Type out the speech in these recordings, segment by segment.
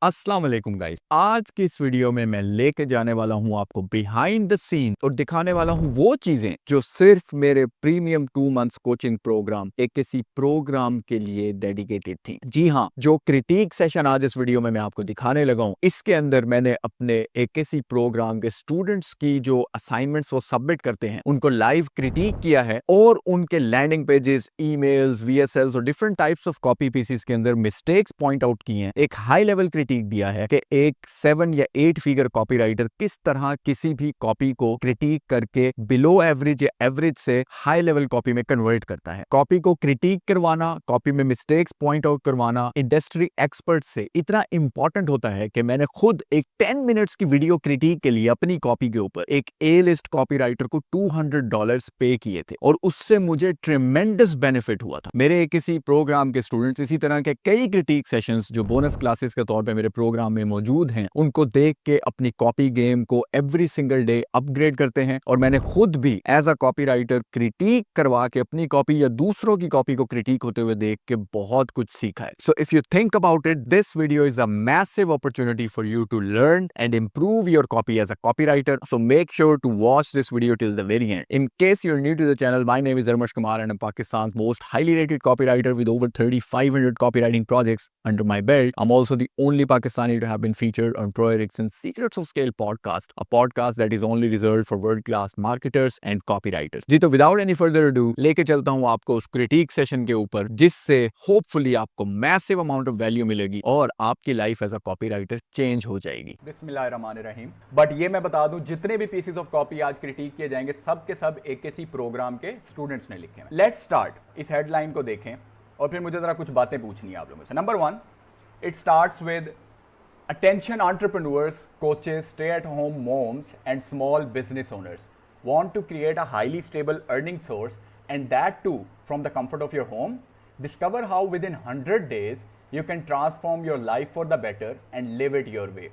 अस्सलाम वालेकुम गाइस। आज की इस वीडियो में मैं लेके जाने वाला हूं आपको बिहाइंड द सीन और दिखाने वाला हूं वो चीजें जो सिर्फ मेरे प्रीमियम 2 मंथ्स कोचिंग प्रोग्राम एक किसी प्रोग्राम के लिए डेडिकेटेड थी। जी हाँ, जो क्रिटिक सेशन आज इस वीडियो में मैं आपको दिखाने लगा हूं, इसके अंदर मैंने अपने एक किसी प्रोग्राम के स्टूडेंट्स की जो असाइनमेंट्स वो सबमिट करते हैं उनको लाइव क्रिटिक किया है और उनके लैंडिंग पेजेस, ईमेल्स, वीएसएल्स और different types of copy pieces के अंदर मिस्टेक्स पॉइंट आउट किए हैं। एक हाई लेवल क्रिटिक दिया है कि एक 7 या 8 फिगर कॉपीराइटर किस तरह किसी भी कॉपी को क्रिटिक करके बिलो एवरेज या एवरेज से हाई लेवल कॉपी में कन्वर्ट करता है। कॉपी को क्रिटिक करवाना, कॉपी में मिस्टेक्स पॉइंट आउट करवाना इंडस्ट्री एक्सपर्ट से इतना इंपॉर्टेंट होता है कि मैंने खुद एक 10 मिनट्स की वीडियो क्रिटिक के लिए अपनी कॉपी के ऊपर एक ए लिस्ट कॉपीराइटर को $200 पे किए थे और उससे मुझे ट्रेमेंडस बेनिफिट हुआ था। मेरे किसी प्रोग्राम के स्टूडेंट्स इसी तरह के कई क्रिटिक सेशंस जो बोनस क्लासेस के तौर पे मेरे प्रोग्राम में मौजूद हैं, उनको देख के अपनी कॉपी गेम को एवरी सिंगल डे अपग्रेड करते हैं और मैंने खुद भी एज अ कॉपीराइटर क्रिटिक करवा के अपनी कॉपी या दूसरों की कॉपी को क्रिटिक होते हुए देख के बहुत कुछ सीखा है। So if you think about it, this video is a massive opportunity for you to learn and improve your copy as a copywriter. So make sure to watch this video till the very end. In case you're new to the channel, my name is Armash Kumar and I'm Pakistan's most highly rated copywriter with over 3,500 copywriting projects under my belt. I'm also the only Pakistani to have been featured on Troy Erickson's Secrets of Scale podcast, a podcast that is only reserved for world-class marketers and copywriters. जी तो without any further ado, लेके चलता हूँ आपको उस critique session के ऊपर जिससे hopefully आपको massive amount of value मिलेगी और आपकी life as a copywriter change हो जाएगी। बिस्मिल्लाहिर्रहमानिर्रहीम। बट ये मैं बता दूं, जितने भी पीसेस ऑफ कॉपी आज क्रिटिक किए जाएंगे सब के सब एक किसी प्रोग्राम के स्टूडेंट्स ने लिखे हैं। Let's start. इस हेडलाइन को देखें और फिर मुझे जरा कुछ बातें पूछनी है आप लोगों से। Number 1, it starts with attention entrepreneurs, coaches, stay at home moms and small business owners want to create a highly stable earning source, and that too from the comfort of your home. Discover how within 100 days you can transform your life for the better and live it your way.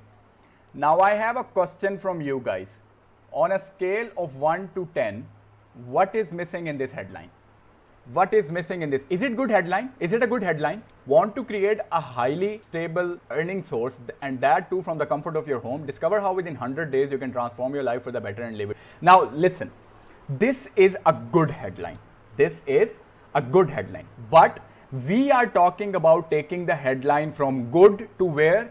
Now I have a question from you guys. On a scale of 1 to 10, what is missing in this headline? What is missing in this? Is it good headline? Is it a good headline? Want to create a highly stable earning source, and that too from the comfort of your home. Discover how within 100 days you can transform your life for the better and live it. Now listen, this is a good headline. This is a good headline. But we are talking about taking the headline from good to where?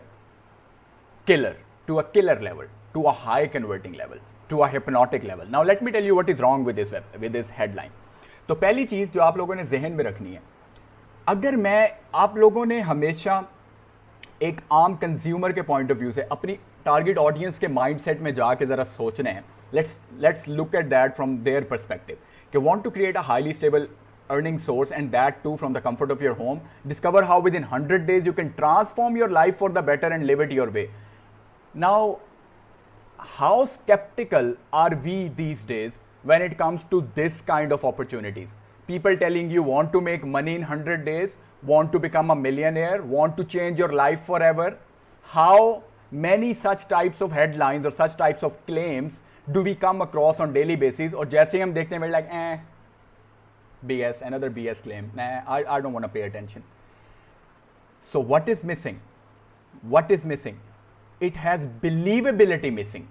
Killer. To a killer level. To a high converting level. To a hypnotic level. Now let me tell you what is wrong with this headline. तो पहली चीज़ जो आप लोगों ने जहन में रखनी है, अगर आप लोगों ने हमेशा एक आम कंज्यूमर के पॉइंट ऑफ व्यू से अपनी टारगेट ऑडियंस के माइंडसेट में जाके ज़रा सोचना है, let's look at that from there perspective कि want to create a highly stable earning source, and that too from the comfort of your home. Discover how within 100 days you can transform your life for the better and live it your way. Now, how skeptical are we these days when it comes to this kind of opportunities? People telling you want to make money in 100 days, want to become a millionaire, want to change your life forever. How many such types of headlines or such types of claims do we come across on daily basis? और जैसे ही हम देखते हैं, we're like, BS, another BS claim. Nah, I don't want to pay attention. So what is missing? What is missing? It has believability missing.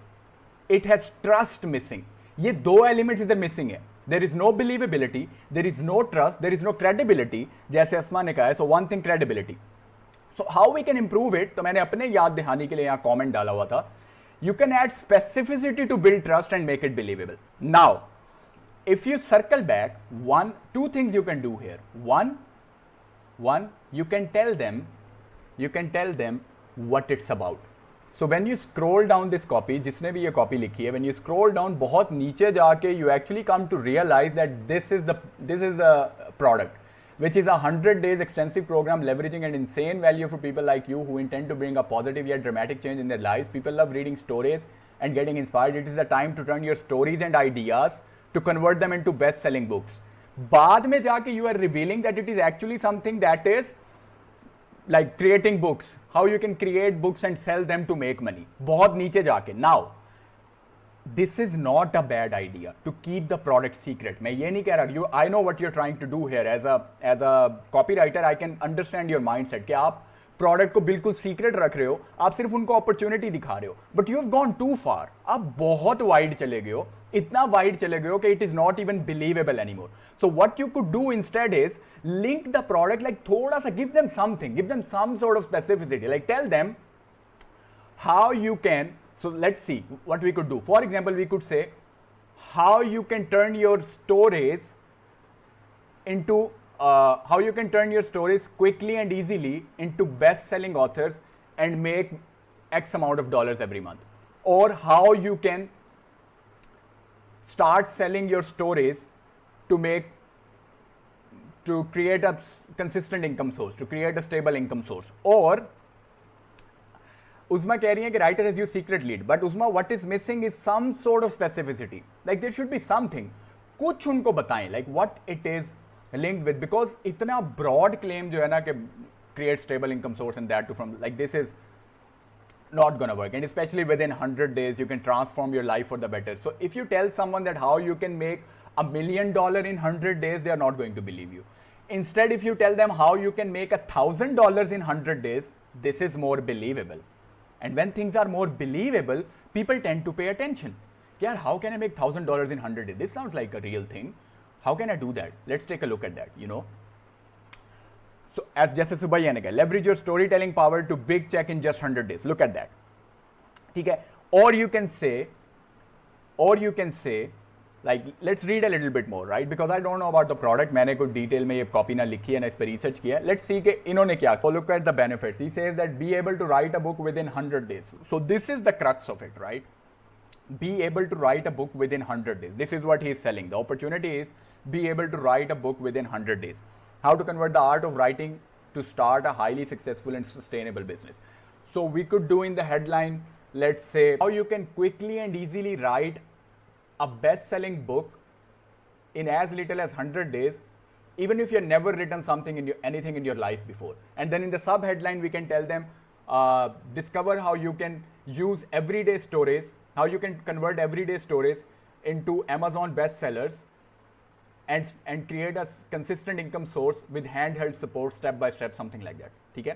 It has trust missing. ये दो elements इधर missing है. There is no believability, there is no trust, there is no credibility. जैसे अस्मा ने कहा है, so one thing, credibility. So how we can improve it? तो मैंने अपने याद दहानी के लिए यहाँ comment डाला हुआ था. You can add specificity to build trust and make it believable. Now, if you circle back, two things you can do here. One, you can tell them what it's about. So when you scroll down this copy, जिसने भी ये copy लिखी है, when you scroll down बहुत नीचे जाके, you actually come to realize that this is the product, which is a 100 days extensive program leveraging an insane value for people like you who intend to bring a positive yet dramatic change in their lives. People love reading stories and getting inspired. It is the time to turn your stories and ideas to convert them into best-selling books. बाद में जाके you are revealing that it is actually something that is like creating books. How you can create books and sell them to make money. बहुत नीचे जाके. Now, this is not a bad idea to keep the product secret. मैं ये नहीं कह रहा, I know what you're trying to do here. As a copywriter, I can understand your mindset कि आप प्रोडक्ट को बिल्कुल सीक्रेट रख रहे हो, आप सिर्फ उनको अपॉर्चुनिटी दिखा रहे हो, but you have gone too far, आप बहुत वाइड चले गए हो, इतना वाइड चले गए हो कि it is not even believable anymore. So what you could do instead is link the product, like थोड़ा सा give them something, give them some sort of specificity, like tell them how you can. So let's see what we could do. For example, we could say how you can turn your stories into how you can turn your stories quickly and easily into best-selling authors and make X amount of dollars every month, or how you can start selling your stories to create a consistent income source, to create a stable income source. Or Uzma कह रही है कि writer has used secret lead, but Uzma, what is missing is some sort of specificity. Like there should be something. कुछ उनको बताएं, like what it is linked with, because इतना broad claim जो है ना कि create stable income source and that too from, like this is not gonna work, and especially within 100 days you can transform your life for the better. So if you tell someone that how you can make $1 million in 100 days, they are not going to believe you. Instead, if you tell them how you can make $1,000 in 100 days, this is more believable. And when things are more believable, people tend to pay attention. Yeah, how can I make $1,000 in 100 days? This sounds like a real thing. How can I do that? Let's take a look at that, you know. So as जैसे सुबह ये कहा, leverage your storytelling power to big check in just 100 days. Look at that. ठीक है? Or you can say, like let's read a little bit more, right? Because I don't know about the product. मैंने कोई detail में ये copy ना लिखी है ना इस पर रिसर्च किया. Let's see कि इन्होंने क्या. So look at the benefits. He says that be able to write a book within 100 days. So this is the crux of it, right? Be able to write a book within 100 days. This is what he is selling. The opportunity is be able to write a book within 100 days. How to convert the art of writing to start a highly successful and sustainable business. So we could do in the headline, let's say how you can quickly and easily write a best-selling book in as little as 100 days, even if you've never written anything in your life before. And then in the sub-headline, we can tell them, discover how you can use everyday stories, how you can convert everyday stories into Amazon bestsellers and create a consistent income source with handheld support, step by step, something like that. Okay?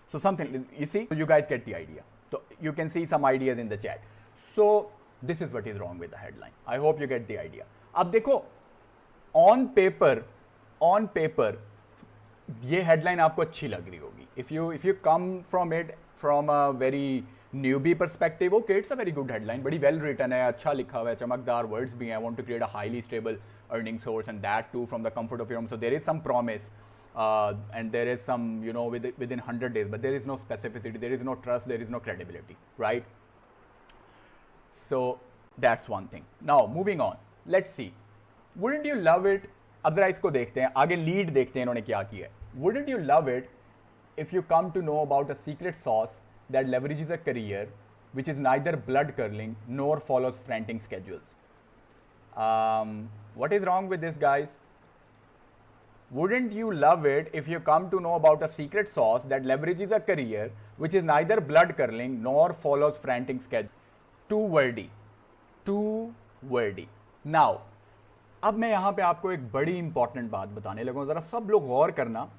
So something, you see, you guys get the idea. So you can see some ideas in the chat. So this is what is wrong with the headline. I hope you get the idea. अब देखो, on paper, ये headline आपको अच्छी लग रही होगी. If you come from it from a very newbie perspective, okay, it's a very good headline. बड़ी well written है, अच्छा लिखा हुआ है, चमकदार words भी हैं. I want to create a highly stable earning source and that too from the comfort of your home. So there is some promise. And there is some, you know, within 100 days, but there is no specificity, there is no trust, there is no credibility, right? So that's one thing. Now moving on, let's see. Wouldn't you love it? अब जरा इसको देखते हैं, आगे lead देखते हैं इन्होंने क्या किया है. Wouldn't you love it if you come to know about a secret sauce that leverages a career which is neither blood curdling nor follows frantic schedules? What is wrong with this, guys? Wouldn't you love it if you come to know about a secret sauce that leverages a career which is neither blood curdling nor follows frantic schedules? Too wordy. Now, अब मैं यहाँ पे आपको एक बड़ी important बात बताने लगा हूँ. ज़रा सब लोग गौर करना.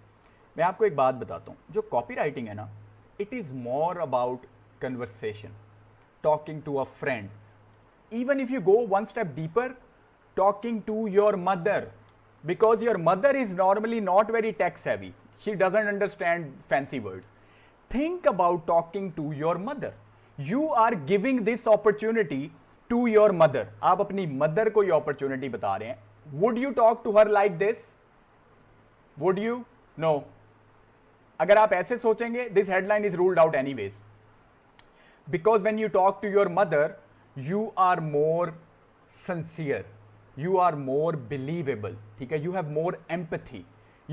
मैं आपको एक बात बताता हूँ. जो कॉपी राइटिंग है ना, it is more about conversation, talking to a friend. Even if you go one step deeper, talking to your mother. Because your mother is normally not very tech savvy. She doesn't understand fancy words. Think about talking to your mother. You are giving this opportunity to your mother. आप अपनी mother को ये opportunity बता रहे हैं. Would you talk to her like this? Would you? No. अगर आप ऐसे सोचेंगे, this headline is ruled out anyways. Because when you talk to your mother, you are more sincere. You are more believable. ठीक है? You have more empathy.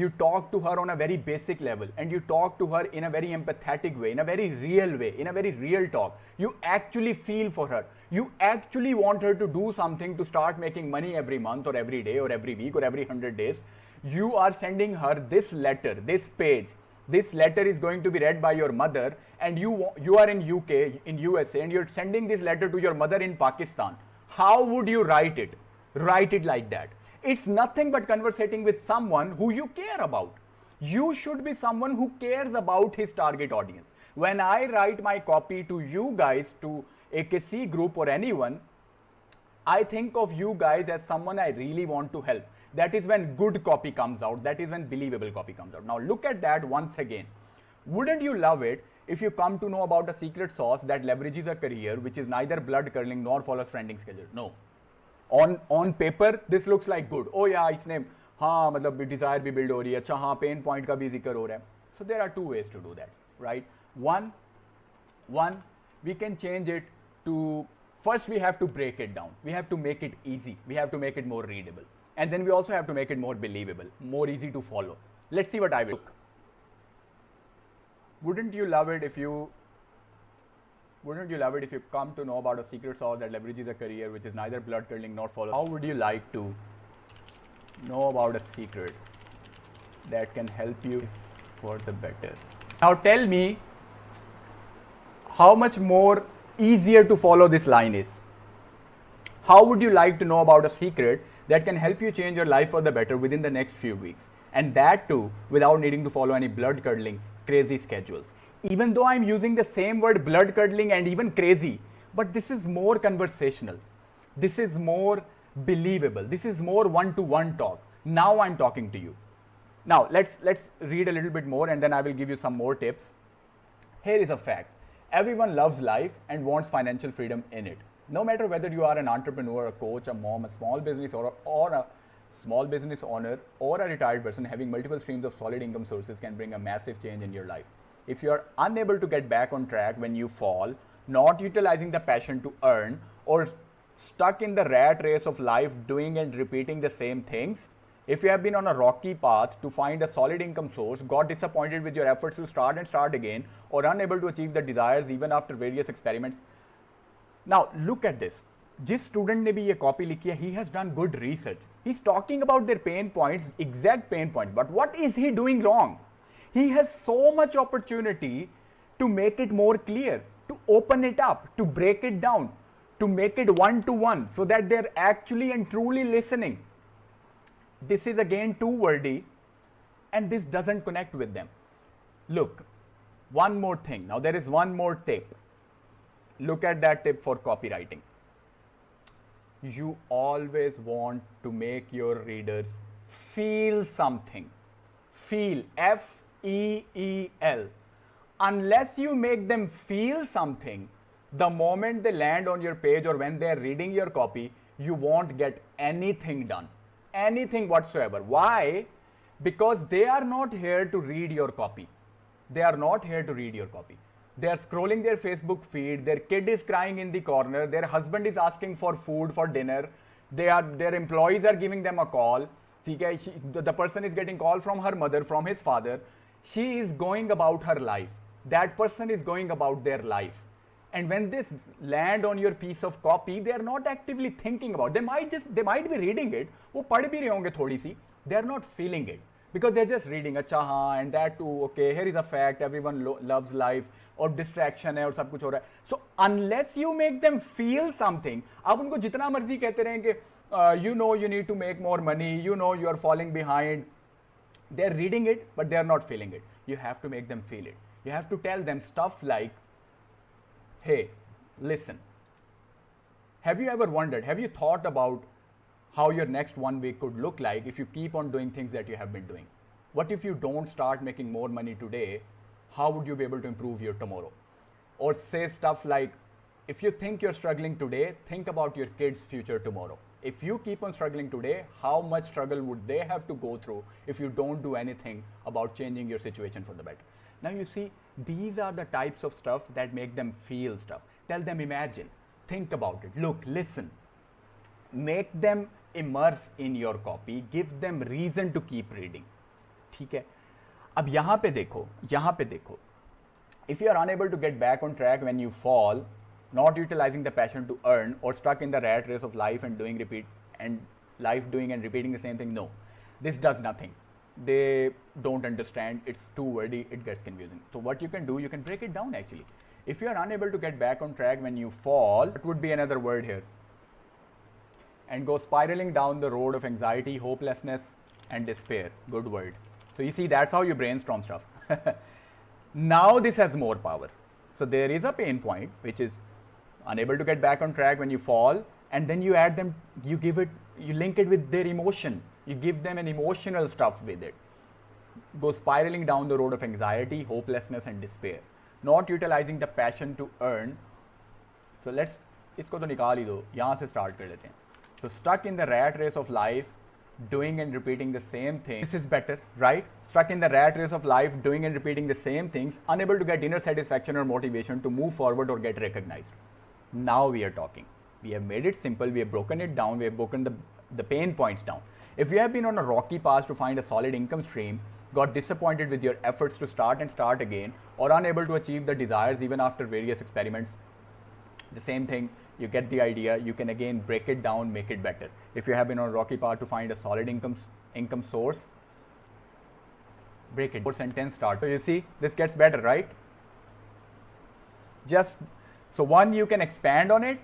You talk to her on a very basic level, and you talk to her in a very empathetic way, in a very real way, in a very real talk. You actually feel for her. You actually want her to do something to start making money every month or every day or every week or every 100 days. You are sending her this letter, this page. This letter is going to be read by your mother, and you are in UK, in USA, and you're sending this letter to your mother in Pakistan. How would you write it? Write it like that. It's nothing but conversating with someone who you care about. You should be someone who cares about his target audience. When I write my copy to you guys, to AKC group or anyone, I think of you guys as someone I really want to help. That is when good copy comes out. That is when believable copy comes out. Now look at that once again. Wouldn't you love it if you come to know about a secret sauce that leverages a career which is neither blood curdling nor follows trending schedule? No. On paper this looks like good. Oh yeah, इसने हाँ मतलब desire भी build हो रही है, अच्छा हाँ pain point का भी जिक्र हो रहा है. So there are two ways to do that, right? One, we can change it to, first we have to break it down. We have to make it easy. We have to make it more readable. And then we also have to make it more believable, more easy to follow. Let's see what I will look. Wouldn't you love it if you come to know about a secret sauce that leverages a career which is neither blood curdling nor follows? How would you like to know about a secret that can help you for the better? Now tell me how much more easier to follow this line is. How would you like to know about a secret that can help you change your life for the better within the next few weeks? And that too without needing to follow any blood curdling crazy schedules. Even though I'm using the same word blood curdling and even crazy, but this is more conversational. This is more believable. This is more one-to-one talk. Now I'm talking to you. Now let's read a little bit more and then I will give you some more tips. Here is a fact. Everyone loves life and wants financial freedom in it. No matter whether you are an entrepreneur, a coach, a mom, a small business or a small business owner or a retired person, having multiple streams of solid income sources can bring a massive change in your life. If you are unable to get back on track when you fall, not utilizing the passion to earn, or stuck in the rat race of life doing and repeating the same things, if you have been on a rocky path to find a solid income source, got disappointed with your efforts to start and start again, or unable to achieve the desires even after various experiments. Now look at this. जिस student ने भी ये copy लिखी है, he has done good research. He's talking about their pain points, exact pain points. But what is he doing wrong? He has so much opportunity to make it more clear, to open it up, to break it down, to make it one-to-one so that they're actually and truly listening. This is again too wordy and this doesn't connect with them. Look, one more thing. Now there is one more tip. Look at that tip for copywriting. You always want to make your readers feel something. Feel, F-E-E-L. Unless you make them feel something, the moment they land on your page or when they're reading your copy, you won't get anything done. Anything whatsoever. Why? Because they are not here to read your copy. They are not here to read your copy. They are scrolling their Facebook feed, their kid is crying in the corner, their husband is asking for food for dinner, their employees are giving them a call, the person is getting call from her mother, from his father, she is going about her life, that person is going about their life. And when this land on your piece of copy, they are not actively thinking about, they might be reading it, वो पढ़ भी रहे होंगे थोड़ी सी, they are not feeling it. Because they're just reading, अच्छा हाँ, and that too, okay, here is a fact, everyone loves life, और distraction है और सब कुछ हो रहा है. So unless you make them feel something, आप उनको जितना मर्जी कहते रहें कि you know you need to make more money, you know you are falling behind, they're reading it, but they're not feeling it. You have to make them feel it. You have to tell them stuff like, hey, listen, have you ever wondered, have you thought about how your next 1 week could look like if you keep on doing things that you have been doing? What if you don't start making more money today? How would you be able to improve your tomorrow? Or say stuff like, if you think you're struggling today, think about your kids' future tomorrow. If you keep on struggling today, how much struggle would they have to go through if you don't do anything about changing your situation for the better? Now you see, these are the types of stuff that make them feel stuff. Tell them imagine, think about it, look, listen. Make them immerse in your copy, give them reason to keep reading. ठीक है? अब यहाँ पे देखो. If you are unable to get back on track when you fall, not utilizing the passion to earn, or stuck in the rat race of life and doing and repeating the same thing, no, this does nothing. They don't understand, it's too wordy, it gets confusing. So what you can do, you can break it down actually. If you are unable to get back on track when you fall, what would be another word here? And go spiraling down the road of anxiety, hopelessness, and despair. Good word. So So you see, that's how you brainstorm stuff. Now this has more power. So there is a pain point which is unable to get back on track when you fall, and then you add them, you link it with their emotion. You give them an emotional stuff with it. Go spiraling down the road of anxiety, hopelessness and despair. Not utilizing the passion to earn. So let's, इसको तो निकाल ही दो, यहाँ से start कर लेते हैं. So stuck in the rat race of life, doing and repeating the same thing. This is better, right? Stuck in the rat race of life, doing and repeating the same things, unable to get inner satisfaction or motivation to move forward or get recognized. Now we are talking. We have made it simple, we have broken it down, we have broken the pain points down. If you have been on a rocky path to find a solid income stream, got disappointed with your efforts to start and start again, or unable to achieve the desires even after various experiments, the same thing, you get the idea. You can again break it down, make it better. If you have been on a rocky path to find a solid income source, break it. Sentence start. So you see, this gets better, right? Just so one, you can expand on it.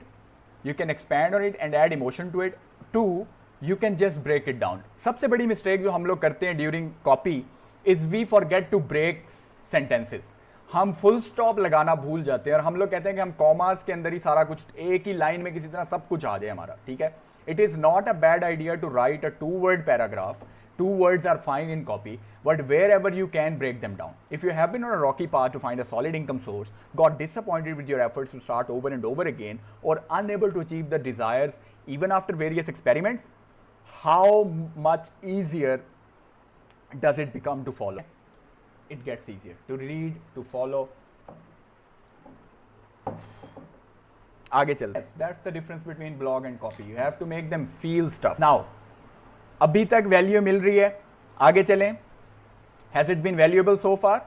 You can expand on it and add emotion to it. Two, you can just break it down. सबसे बड़ी mistake जो हम लोग करते हैं during copy is we forget to break sentences. हम full stop लगाना भूल जाते हैं और हम लोग कहते हैं कि हम कॉमास के अंदर ही सारा कुछ एक ही लाइन में किसी तरह सब कुछ आ जाए हमारा, ठीक है. It is not a bad idea to write a 2-word paragraph. 2 words are fine in copy, but wherever you can, break them down. If you have been on a rocky path to find a solid income source, got disappointed with your efforts to start over and over again, or unable to achieve the desires even after various experiments, how much easier does it become to follow? It gets easier to read, to follow. आगे चलते हैं. That's the difference between blog and copy. You have to make them feel stuff. Now, अभी तक value मिल रही है, आगे चलें. Has it been valuable so far?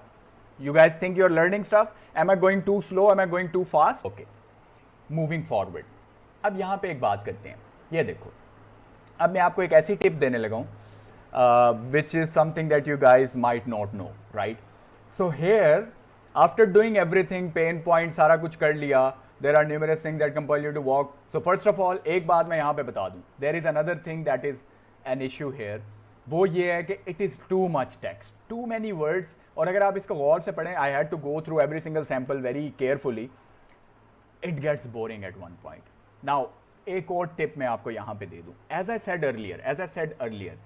You guys think you're learning stuff? Am I going too slow? Am I going too fast? Okay. Moving forward. अब यहाँ पे एक बात करते हैं. ये देखो, अब मैं आपको एक ऐसी टिप देने लगा हूँ which is something that you guys might not know, right? So here, after doing everything, pain point सारा कुछ कर लिया, there are numerous things that compel you to walk. So first of all, एक बात मैं यहाँ पे बता दूँ, there is another thing that is an issue here. वो ये है कि it is too much text, too many words. और अगर आप इसको गौर से पढ़ें, I had to go through every single sample very carefully. It gets boring at one point. Now, एक और टिप मैं आपको यहाँ पे दे दूँ. As I said earlier,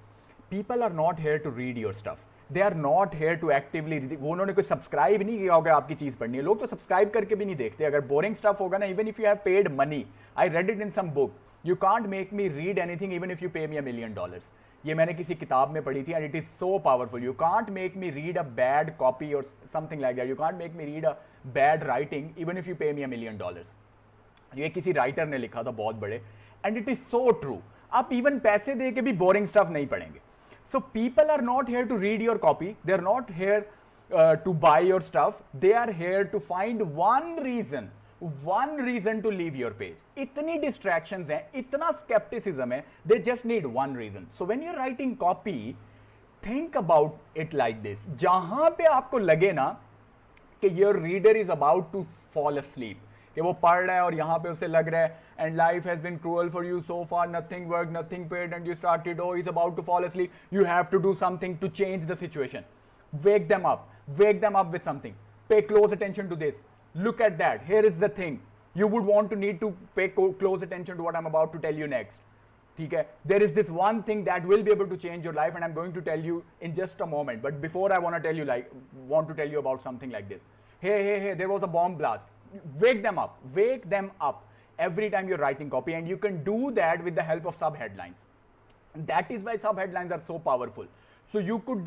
people are not here to read your stuff. They are not here to actively read. वो उन्होंने कोई सब्सक्राइब नहीं किया होगा आपकी चीज़ पढ़नी है. लोग तो सब्सक्राइब करके भी नहीं देखते. अगर बोरिंग स्टफ होगा ना, even if you have paid money, I read it in some book, you can't make me read anything even if you pay me $1 million. ये मैंने किसी किताब में पढ़ी थी and it is so powerful. You can't make me read a bad copy or something like that. You can't make me read a bad writing even if you pay me $1 million. ये किसी writer ने लिखा था बहुत बड़े, and it is so true. आप even पैसे दे के भी बोरिंग स्टफ नहीं पढ़ेंगे. So people are not here to read your copy. They are not here to buy your stuff. They are here to find one reason to leave your page. इतनी distractions हैं, इतना skepticism है. They just need one reason. So when you're writing copy, think about it like this. जहाँ पे आपको लगे ना कि your reader is about to fall asleep, कि वो पढ़ रहा है और यहाँ पे उसे लग रहा है and life has been cruel for you so far, nothing worked, nothing paid, and you started, oh, he's about to fall asleep. You have to do something to change the situation. Wake them up with something. Pay close attention to this. Look at that. Here is the thing. You would want to need to pay close attention to what I'm about to tell you next. Okay? There is this one thing that will be able to change your life, and I'm going to tell you in just a moment. But before I want to tell you about something like this. Hey, there was a bomb blast. Wake them up every time you're writing copy, and you can do that with the help of subheadlines. That is why subheadlines are so powerful. So you could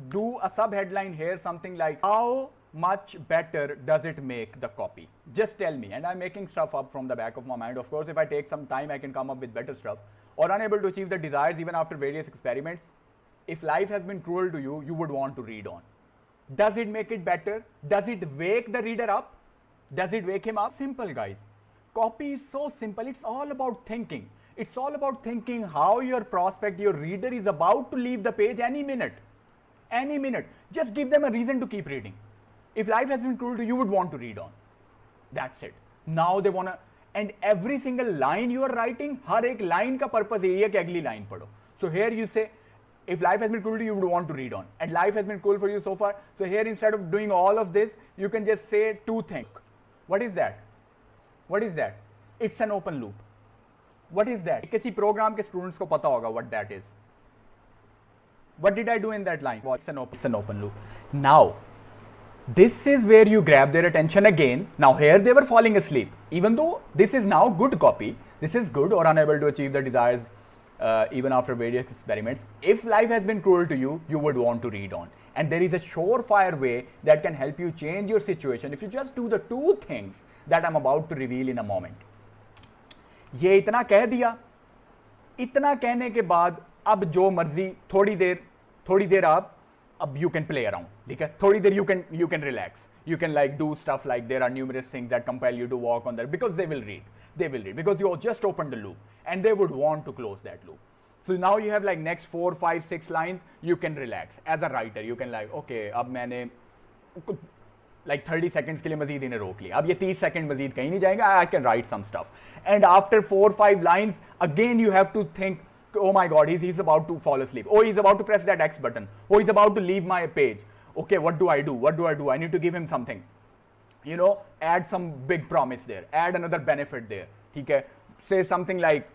do a subheadline here, something like, how much better does it make the copy? Just tell me. And I'm making stuff up from the back of my mind. Of course, if I take some time, I can come up with better stuff. Or unable to achieve the desires even after various experiments. If life has been cruel to you, you would want to read on. Does it make it better? Does it wake the reader up? Does it wake him up? Simple, guys. Copy is so simple. It's all about thinking. It's all about thinking how your prospect, your reader is about to leave the page any minute. Any minute. Just give them a reason to keep reading. If life has been cruel to you, you would want to read on. That's it. Now they want to, and every single line you are writing, हर एक line का purpose यही है कि अगली line पढ़ो. So here you say, If life has been cool to you, you would want to read on. And life has been cool for you so far. So here, instead of doing all of this, you can just say two things. What is that? What is that? It's an open loop. What is that? किसी program के students को पता होगा what that is. What did I do in that line? It's an open loop. Now, this is where you grab their attention again. Now here they were falling asleep. Even though this is now good copy, this is good or unable to achieve the desires even after various experiments. If life has been cruel to you, you would want to read on. And there is a surefire way that can help you change your situation if you just do the two things that I'm about to reveal in a moment. ये इतना कह दिया, इतना कहने के बाद अब जो मर्जी थोड़ी देर आप अब you can play around, ठीक है? थोड़ी देर you can relax, you can like do stuff like there are numerous things that compel you to walk on there because they will read because you just opened the loop and they would want to close that loop. So now you have like next 4, 5, 6 lines, you can relax. As a writer, you can like, okay, अब मैंने like 30 seconds के लिए मजीद इन्हें रोक लिया. अब ये 30 seconds मजीद कहीं नहीं जाएगा. I can write some stuff. And after 4, 5 lines, again you have to think, oh my God, he's about to fall asleep. Oh, he's about to press that X button. Oh, he's about to leave my page. Okay, what do I do? I need to give him something. You know, add some big promise there. Add another benefit there. Okay? Say something like,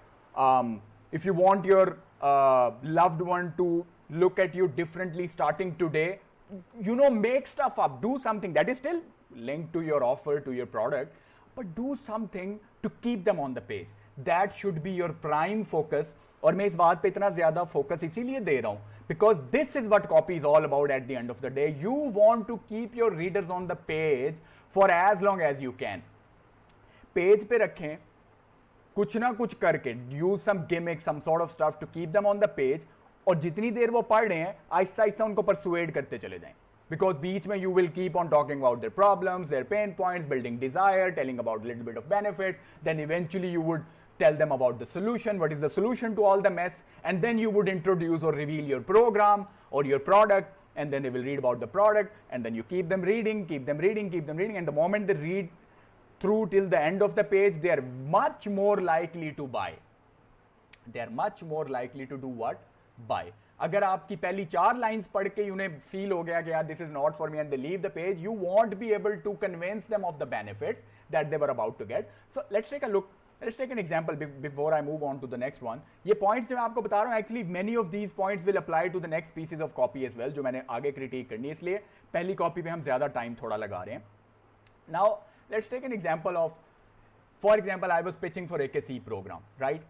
if you want your loved one to look at you differently starting today, you know, make stuff up. Do something that is still linked to your offer, to your product, but do something to keep them on the page. That should be your prime focus. और मैं इस बात पे इतना ज़्यादा focus इसीलिए दे रहा हूँ because this is what copy is all about at the end of the day. You want to keep your readers on the page for as long as you can. Page पे रखें, कुछ ना कुछ करके, use some gimmicks, some sort of stuff to keep them on the page, और जितनी देर वो पढ़ रहे हैं आहिस्ता आहिस्ता उनको persuade करते चले जाएं. Because बीच में you will keep on talking about their problems, their pain points, building desire, telling about a little bit of benefits, then eventually you would tell them about the solution, what is the solution to all the mess, and then you would introduce or reveal your program or your product, and then they will read about the product, and then you keep them reading, and the moment they read through till the end of the page, they are much more likely to buy. They are much more likely to do what? Buy. अगर आपकी पहली 4 lines पढ़ के उन्हें feel हो गया कि यार this is not for me and they leave the page, you won't be able to convince them of the benefits that they were about to get. So let's take a look. Let's take an example before I move on to the next one. ये points जो मैं आपको बता रहा हूँ, actually many of these points will apply to the next pieces of copy as well, जो मैंने आगे critique करनी है, इसलिए पहली copy पे हम ज़्यादा time थोड़ा लगा रहे हैं. Now let's take an example of, for example, I was pitching for AKC program, right?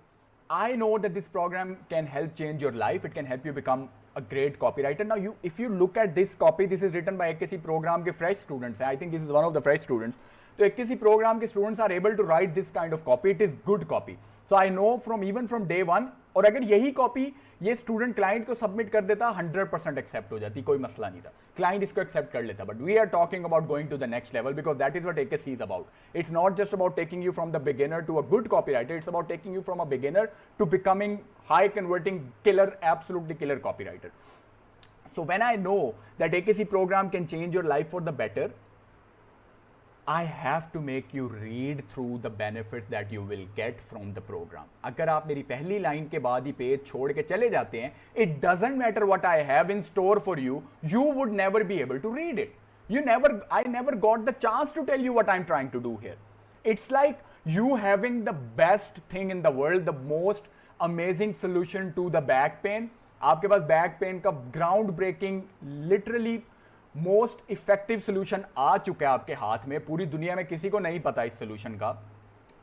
I know that this program can help change your life. It can help you become a great copywriter. Now, if you look at this copy, this is written by AKC program के fresh students. I think this is one of the fresh students. So AKC program के students are able to write this kind of copy. It is good copy. So I know even from day one. और अगर यही copy ये student client को submit कर देता 100% accept हो जाती, कोई मसला नहीं था. Client इसको accept कर लेता. But we are talking about going to the next level because that is what AKC is about. It's not just about taking you from the beginner to a good copywriter. It's about taking you from a beginner to becoming high converting killer, absolutely killer copywriter. So when I know that AKC program can change your life for the better, I have to make you read through the benefits that you will get from the program. अगर आप मेरी पहली line के बाद ही page छोड़ के चले जाते हैं, it doesn't matter what I have in store for you, you would never be able to read it. I never got the chance to tell you what I'm trying to do here. It's like you having the best thing in the world, the most amazing solution to the back pain. आपके पास back pain का ground breaking, literally most effective solution आ चुका है आपके हाथ में. पूरी दुनिया में किसी को नहीं पता इस सोल्यूशन का,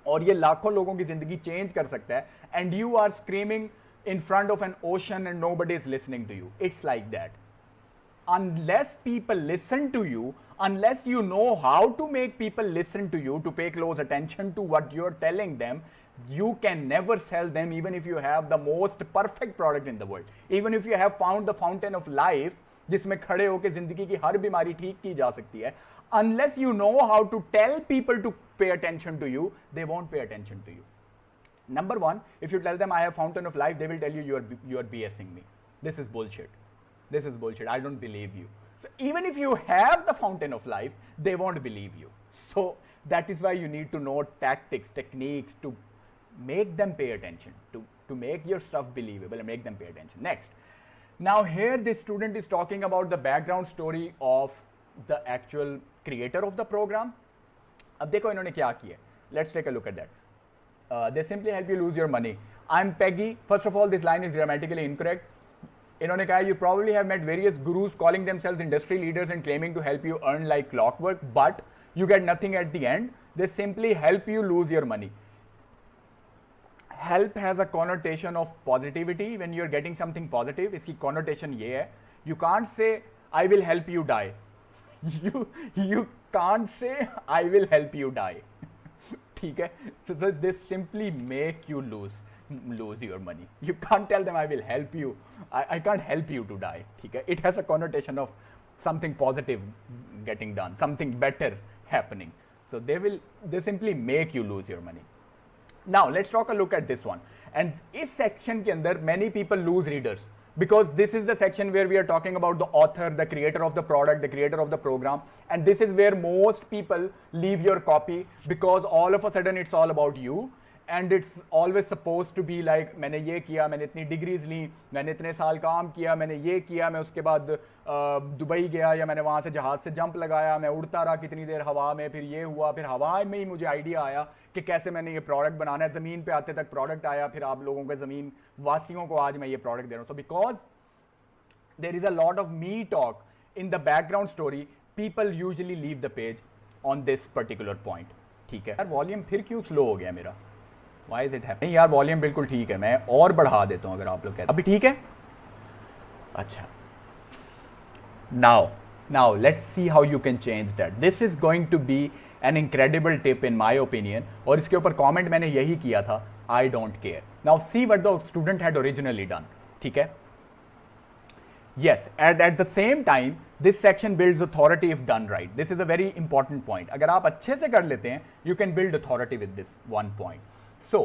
और ये लाखों लोगों की जिंदगी चेंज कर सकता है. And you are screaming in front of an ocean and nobody is listening to you. It's like that. Unless people listen to you, unless you know how to make people listen to you, to pay close attention to what you're telling them, you can never sell them even if you have the most perfect product in the world. Even if you have found the fountain of life, जिसमें खड़े होकर जिंदगी की हर बीमारी ठीक की जा सकती है, unless you know how to tell people to pay attention to you, they won't pay attention to you. Number one, if you tell them I have fountain of life, they will tell you you are BSing me. This is bullshit. This is bullshit. I don't believe you. So even if you have the fountain of life, they won't believe you. So that is why you need to know tactics, techniques to make them pay attention, to make your stuff believable and make them pay attention. Next, Now here this student is talking about the background story of the actual creator of the program. अब देखो इन्होंने क्या किया. Let's take a look at that. They simply help you lose your money. I'm Peggy. First of all, this line is grammatically incorrect. इन्होंने कहा you probably have met various gurus calling themselves industry leaders and claiming to help you earn like clockwork, but you get nothing at the end. They simply help you lose your money. Help has a connotation of positivity. When you're getting something positive, इसकी connotation ये है. You can't say I will help you die. You can't say I will help you die. ठीक है? So this simply make you lose your money. You can't tell them I will help you. I can't help you to die. ठीक है? It has a connotation of something positive getting done, something better happening. So they simply make you lose your money. Now let's talk a look at this one. And इस section के अंदर many people lose readers because this is the section where we are talking about the author, the creator of the product, the creator of the program, and this is where most people leave your copy because all of a sudden it's all about you. And it's always supposed to be like मैंने ये किया, मैंने इतनी degrees ली, मैंने इतने साल काम किया, मैंने ये किया, मैं उसके बाद दुबई गया या मैंने वहाँ से जहाज़ से जंप लगाया, मैं उड़ता रहा कितनी देर हवा में, फिर ये हुआ, फिर हवा में ही मुझे आइडिया आया कि कैसे मैंने ये प्रोडक्ट बनाना है, ज़मीन पे आते तक प्रोडक्ट आया, फिर आप लोगों के ज़मीन वासियों को आज मैं ये प्रोडक्ट दे रहा हूँ. So because there is a lot of me talk in the background story, people usually leave the page on this particular point. ठीक है यार, वॉल्यूम फिर क्यों स्लो हो गया मेरा? Why is it happening? नहीं यार, वॉल्यूम बिल्कुल ठीक है, मैं और बढ़ा देता हूँ अगर आप लोग कहते हैं. अभी ठीक है? अच्छा. Now let's see how you can change that. This is going to be an incredible tip in my opinion. और इसके ऊपर कमेंट मैंने यही किया था, I don't care. Now see what the student had originally done. ठीक है? Yes, and at the same time, this section builds authority if done right. This is a very important point. अगर आप अच्छे से कर लेते हैं, you can build authority with this one point. So,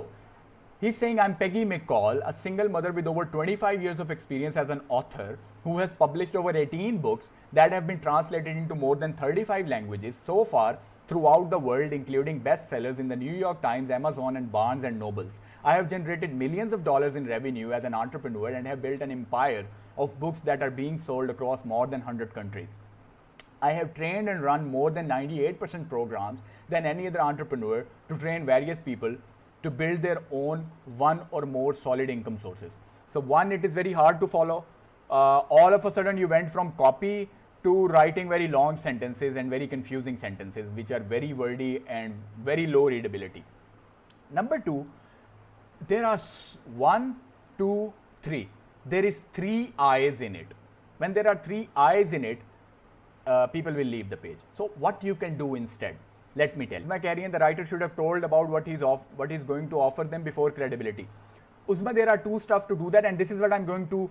he's saying, I'm Peggy McCall, a single mother with over 25 years of experience as an author who has published over 18 books that have been translated into more than 35 languages so far throughout the world, including bestsellers in the New York Times, Amazon, and Barnes and Nobles. I have generated millions of dollars in revenue as an entrepreneur and have built an empire of books that are being sold across more than 100 countries. I have trained and run more than 98% programs than any other entrepreneur to train various people to build their own one or more solid income sources. So one, it is very hard to follow. All of a sudden you went from copy to writing very long sentences and very confusing sentences which are very wordy and very low readability. Number two, there are 1, 2, 3. There is 3 eyes in it. When there are 3 eyes in it, people will leave the page. So what you can do instead? Let me tell you. मैं कह रही हैं, the writer should have told about what he's going to offer them before credibility. उसमें there are 2 stuff to do that, and this is what I'm going to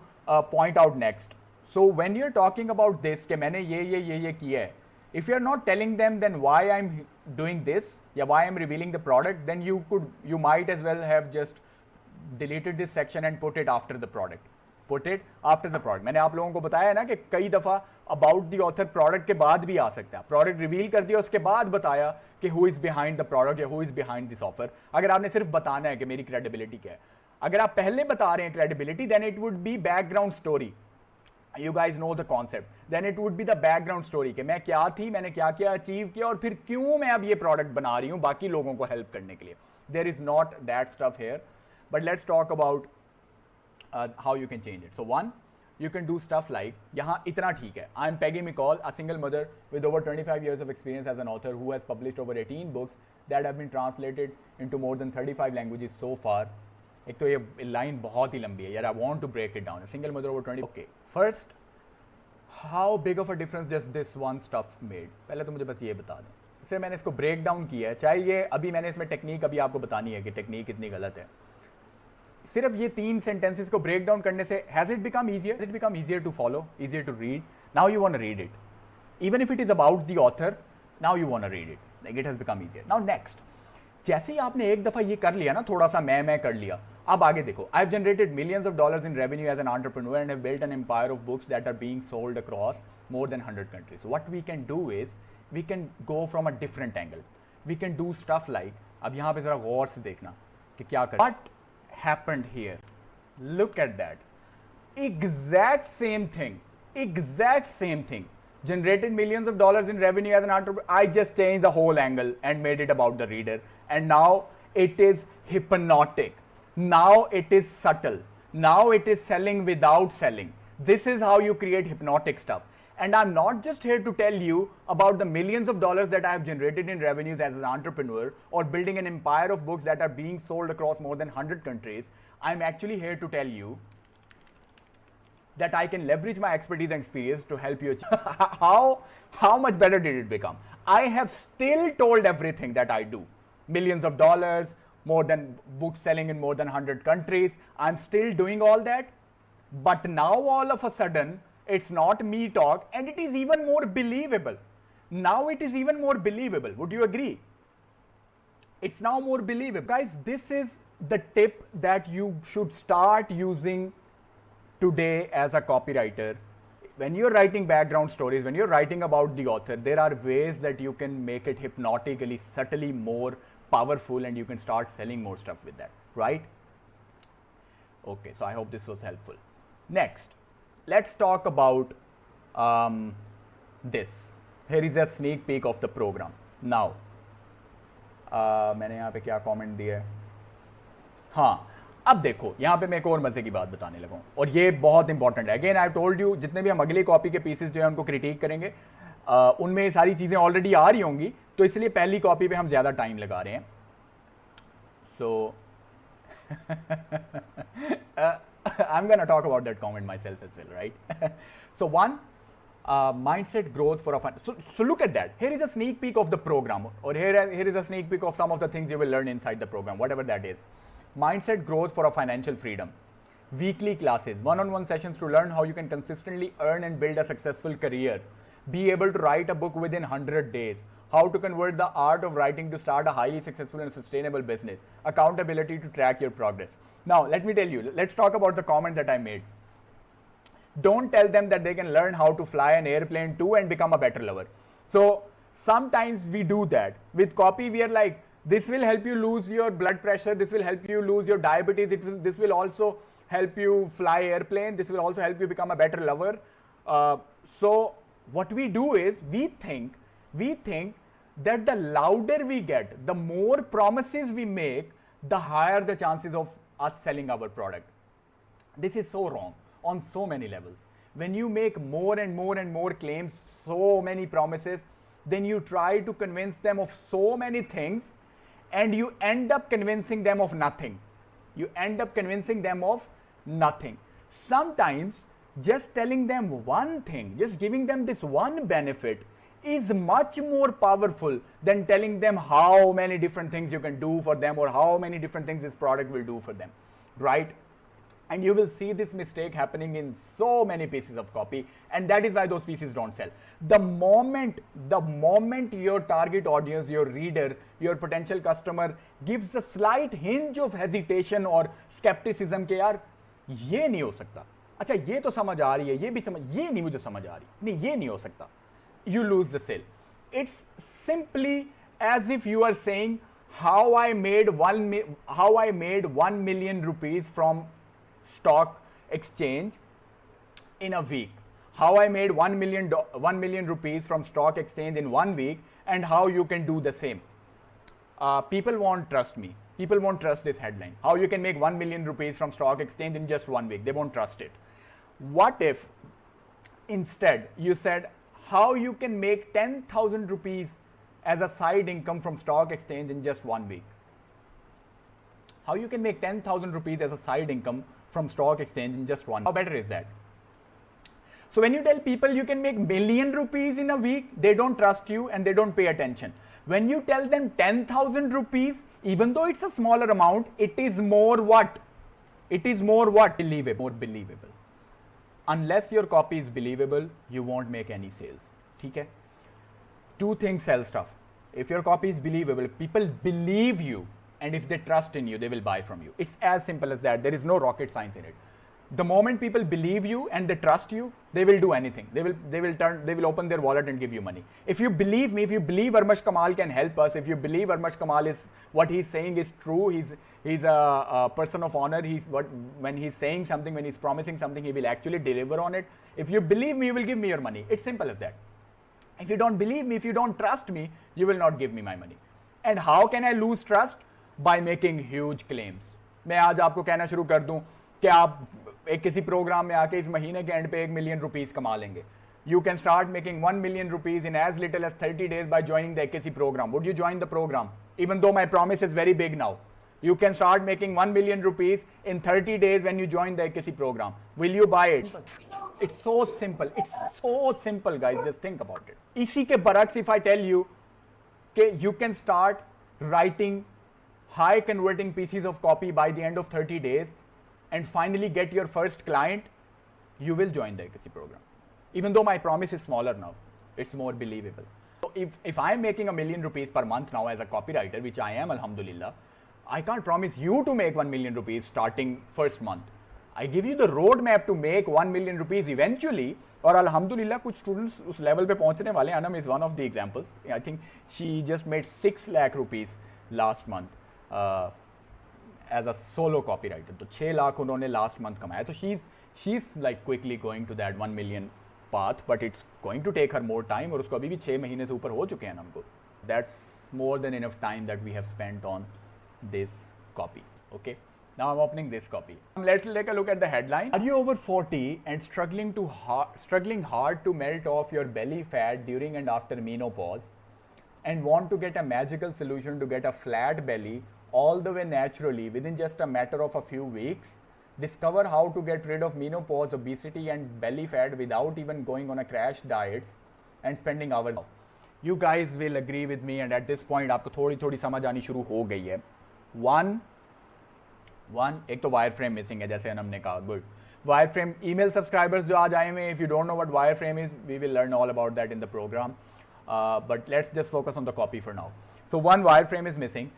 point out next. So when you're talking about this कि मैंने ये किया है, if you're not telling them then why I'm doing this या why I'm revealing the product, then you might as well have just deleted this section and put it after the product. Put it after the product. मैंने आप लोगों को बताया ना कि कई दफ़ा अबाउट द ऑथर प्रोडक्ट के बाद भी आ सकता है. प्रोडक्ट रिवील कर दिया, उसके बाद बताया कि who is behind the product या who is behind this offer. अगर आपने सिर्फ बताना है कि मेरी क्रेडिबिलिटी क्या है, अगर आप पहले बता रहे हैं credibility, then it would be background story. You guys know the concept. Then it would be the background story कि मैं क्या थी, मैंने क्या क्या अचीव किया और फिर क्यों मैं अब ये प्रोडक्ट बना रही हूँ बाकी लोगों को हेल्प करने के लिए. There is not that stuff here, but let's talk about how you can change it. So one, you can do stuff like, यहाँ इतना ठीक है, I am Peggy McCall, a single mother with over 25 years of experience as an author who has published over 18 books that have been translated into more than 35 languages so far. एक तो ये line बहुत ही लंबी है यार, I want to break it down. A single mother over 20. Okay, first, how big of a difference does this one stuff made? पहले तो मुझे बस ये बता दें. इससे मैंने इसको ब्रेक डाउन किया है, चाहे ये अभी मैंने इसमें टेक्निक अभी आपको बतानी है कि टेक्निक इतनी गलत है. सिर्फ ये 3 सेंटेंसेस को ब्रेक डाउन करने से has it become easier to follow, easier to read. Now you want to read it, even if it is about the author. Now you want to read it, like it has become easier. Now next, जैसे ही आपने एक दफा ये कर लिया ना, थोड़ा सा मैं कर लिया, अब आगे देखो. I have generated millions of dollars in revenue as an entrepreneur and have built an empire of books that are being sold across more than 100 countries. What we can do is we can go from a different angle. We can do stuff like, अब यहाँ पे जरा गौर से देखना कि क्या कर. What happened here? Look at that. exact same thing, generated millions of dollars in revenue as an entrepreneur. I just changed the whole angle and made it about the reader, and now it is hypnotic, now it is subtle, now it is selling without selling. This is how you create hypnotic stuff. And I'm not just here to tell you about the millions of dollars that I have generated in revenues as an entrepreneur or building an empire of books that are being sold across more than 100 countries. I'm actually here to tell you that I can leverage my expertise and experience to help you. How much better did it become? I have still told everything that I do. Millions of dollars, more than books selling in more than 100 countries. I'm still doing all that. But now all of a sudden, it's not me talk, and it is even more believable. Now it is even more believable. Would you agree? It's now more believable. Guys, this is the tip that you should start using today as a copywriter. When you're writing background stories, when you're writing about the author, there are ways that you can make it hypnotically, subtly more powerful, and you can start selling more stuff with that, right? Okay, so I hope this was helpful. Next, let's talk about this. Here is a sneak peek of the program. Now, मैंने यहाँ पे क्या comment दिया है? हाँ, अब देखो यहाँ पे मैं एक और मजे की बात बताने लगा हूँ, और ये बहुत इंपॉर्टेंट है. अगेन आई टोल्ड यू, जितने भी हम अगली कॉपी के पीसेस जो है उनको क्रिटिक करेंगे, उनमें ये सारी चीज़ें ऑलरेडी आ रही होंगी, तो इसलिए पहली कॉपी पे हम ज़्यादा टाइम लगा रहे हैं. सो I'm going to talk about that comment myself as well, right? So one, mindset growth for a fun. So look at that. Here is a sneak peek of the program, or here is a sneak peek of some of the things you will learn inside the program, whatever that is. Mindset growth for a financial freedom. Weekly classes, one-on-one sessions to learn how you can consistently earn and build a successful career. Be able to write a book within 100 days. How to convert the art of writing to start a highly successful and sustainable business. Accountability to track your progress. Now, let me tell you, let's talk about the comment that I made. Don't tell them that they can learn how to fly an airplane too and become a better lover. So, sometimes we do that. With copy, we are like, this will help you lose your blood pressure, this will help you lose your diabetes, this will also help you fly airplane, this will also help you become a better lover. So, what we do is, we think that the louder we get, the more promises we make, the higher the chances of us selling our product. This is so wrong on so many levels. When you make more and more and more claims, so many promises, then you try to convince them of so many things, and you end up convincing them of nothing. Sometimes just telling them one thing, just giving them this one benefit is much more powerful than telling them how many different things you can do for them or how many different things this product will do for them, right? And you will see this mistake happening in so many pieces of copy, and that is why those pieces don't sell. The moment your target audience, your reader, your potential customer gives a slight hinge of hesitation or skepticism के यार ये नहीं हो सकता, अच्छा ये तो समझ आ रही है, ये भी समझ, ये नहीं मुझे समझ आ रही, नहीं ये नहीं हो सकता, you lose the sale. It's simply as if you are saying how I made 1 million rupees from stock exchange in a week, how I made 1 million rupees from stock exchange in 1 week, and how you can do the same. People won't trust me. People won't trust this headline. How you can make 1 million rupees from stock exchange in just 1 week. They won't trust it. What if instead you said how you can make 10,000 rupees as a side income from stock exchange in just 1 week? How you can make 10,000 rupees as a side income from stock exchange in just 1 week? How better is that? So when you tell people you can make million rupees in a week, they don't trust you and they don't pay attention. When you tell them 10,000 rupees, even though it's a smaller amount, it is more what? It is more what? Believable. More believable. Unless your copy is believable, you won't make any sales. Okay? Two things sell stuff. If your copy is believable, if people believe you and if they trust in you, they will buy from you. It's as simple as that. There is no rocket science in it. The moment people believe you and they trust you, they will do anything. They will open their wallet and give you money. If you believe me, if you believe Armash Kamal can help us, if you believe Armash Kamal is what he's saying is true, he's a person of honor. When he's saying something, when he's promising something, he will actually deliver on it. If you believe me, you will give me your money. It's simple as that. If you don't believe me, if you don't trust me, you will not give me my money. And how can I lose trust? By making huge claims. मैं आज आपको कहना शुरू कर दूं कि आप एक किसी प्रोग्राम में आके इस महीने के एंड पे $1 million कमा लेंगे. You can start making $1 million in as little as 30 days by joining the AKC program. Would you join the program? Even though my promise is very big now. You can start making $1 million in 30 days when you join the AKC program. Will you buy it? It's so simple. It's so simple, guys. Just think about it. इसी के बरक्स, if I tell you that you can start writing high converting pieces of copy by the end of 30 days and finally get your first client, you will join the AKC program. Even though my promise is smaller now, it's more believable. So if I'm making $1 million per month now as a copywriter, which I am, alhamdulillah, I can't promise you to make $1 million starting first month. I give you the roadmap to make $1 million eventually. और alhamdulillah कुछ students उस level पे पहुंचने वाले. Anam is one of the examples. I think she just made 6 lakh rupees last month as a solo copywriter. तो 6 लाख उन्होंने last month कमाया. So she's like quickly going to that 1 million path, but it's going to take her more time. और उसको अभी भी 6 महीने से ऊपर हो चुके हैं हमको. That's more than enough time that we have spent on this copy. Okay. Now I'm opening this copy. Let's take a look at the headline. Are you over 40 and struggling hard to melt off your belly fat during and after menopause, and want to get a magical solution to get a flat belly all the way naturally within just a matter of a few weeks? Discover how to get rid of menopause, obesity and belly fat without even going on a crash diets and spending hours. You guys will agree with me, and at this point आपको थोड़ी समझ आनी शुरू हो गई है. One, एक तो वायर फ्रेम मिसिंग है, जैसे हमने कहा. Good. Wireframe email subscribers जो आज आए हुए हैं, if you don't know what wireframe is, we will learn all about that in the program, but let's just focus on the copy for now. So one wire frame is missing.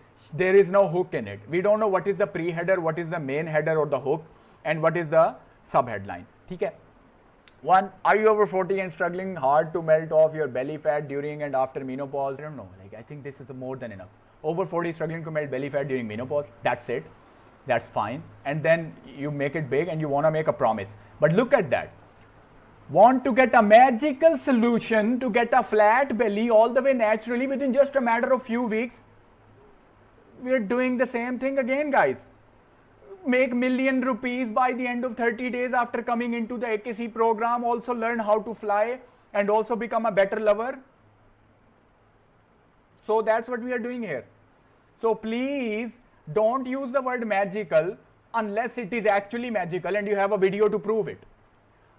There is no hook in it. We don't know what is the pre-header, what is the main header or the hook, and what is the sub-headline. ठीक है. One, are you over 40 and struggling hard to melt off your belly fat during and after menopause? I don't know. Like, I think this is more than enough. Over 40 struggling to melt belly fat during menopause. That's it. That's fine. And then you make it big and you want to make a promise. But look at that. Want to get a magical solution to get a flat belly all the way naturally within just a matter of few weeks? We're doing the same thing again, guys. Make $1 million by the end of 30 days after coming into the AKC program. Also learn how to fly and also become a better lover. So that's what we are doing here. So please don't use the word magical unless it is actually magical and you have a video to prove it.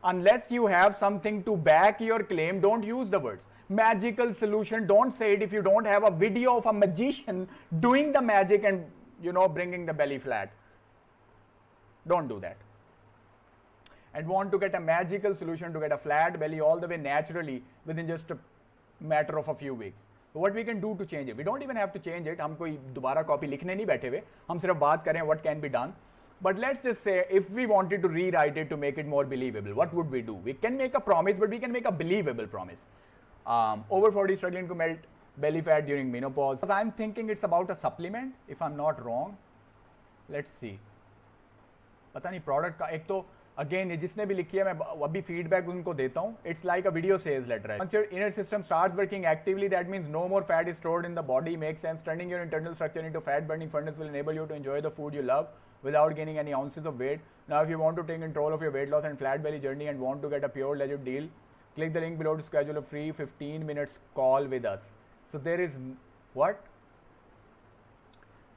Unless you have something to back your claim, don't use the words magical solution. Don't say it if you don't have a video of a magician doing the magic and, you know, bringing the belly flat. Don't do that. And want to get a magical solution to get a flat belly all the way naturally within just a matter of a few weeks. So what we can do to change it? We don't even have to change it. हम कोई दोबारा copy लिखने नहीं बैठे हुए. हम सिर्फ बात करें what can be done. But let's just say if we wanted to rewrite it to make it more believable, what would we do? We can make a promise, but we can make a believable promise. Over 40 struggling to melt belly fat during menopause. I'm thinking it's about a supplement, if I'm not wrong. Let's see. पता नहीं product का एक तो again ये जिसने भी लिखी है मैं अभी feedback उनको देता हूँ. It's like a video sales letter. Once your inner system starts working actively, that means no more fat is stored in the body. Makes sense. Turning your internal structure into fat burning furnace will enable you to enjoy the food you love without gaining any ounces of weight. Now, if you want to take control of your weight loss and flat belly journey and want to get a pure legit deal, click the link below to schedule a free 15 minutes call with us. So there is what?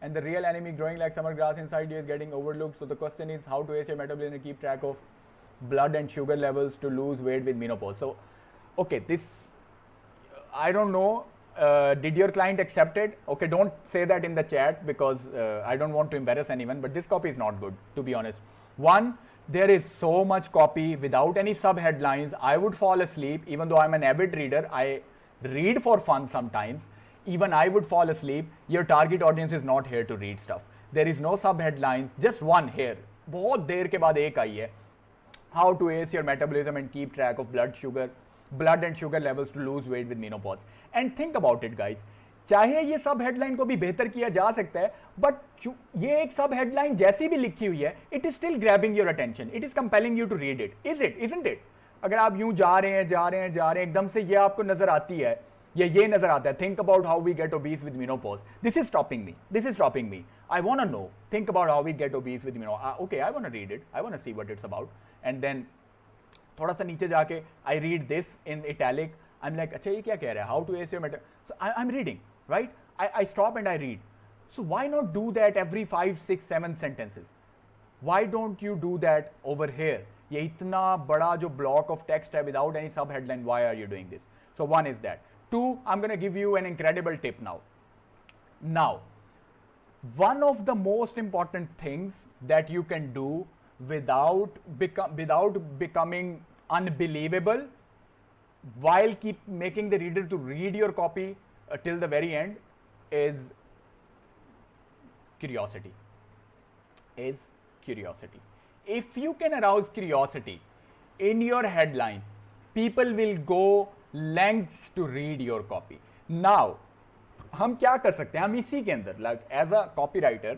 And the real enemy growing like summer grass inside you is getting overlooked. So the question is how to ace your metabolism and keep track of blood and sugar levels to lose weight with menopause. So, okay, this, I don't know. Did your client accept it? Okay, don't say that in the chat because I don't want to embarrass anyone, but this copy is not good, to be honest. One, there is so much copy without any sub-headlines. I would fall asleep, even though I'm an avid reader. I read for fun sometimes. Even I would fall asleep. Your target audience is not here to read stuff. There is no sub-headlines, just one here. बहुत देर के बाद एक आई है. how to ace your metabolism and keep track of blood and sugar levels to lose weight with menopause. And think about it guys, चाहे ये सब headline को भी बेहतर किया जा सकता है, बट ये एक सब हेडलाइन जैसी भी लिखी हुई है, it is still grabbing your attention, it is compelling you to read it. Isn't it? अगर आप यूं जा रहे हैं एकदम से ये आपको नजर आती है, ये नजर आता है, think about how we get obese with menopause, this is stopping me, I want to know, think about how we get obese with menopause. Okay, I want to read it, I want to see what it's about, and then थोड़ा सा नीचे जाके I read this in italic, I am like अच्छा ये क्या कह रहा है, how to ace your meta, so I am reading, right? I stop and I read. So why not do that every 5, 6, 7 sentences? Why don't you do that over here? ये इतना बड़ा जो block of text है without any sub headline, why are you doing this? So one is that. 2, I'm going to give you an incredible tip now. Now, one of the most important things that you can do without becoming unbelievable, while keep making the reader to read your copy till the very end, is curiosity. If you can arouse curiosity in your headline, people will go lengths to read your copy. Now, हम क्या कर सकते हैं, हम इसी के अंदर, like as a copywriter,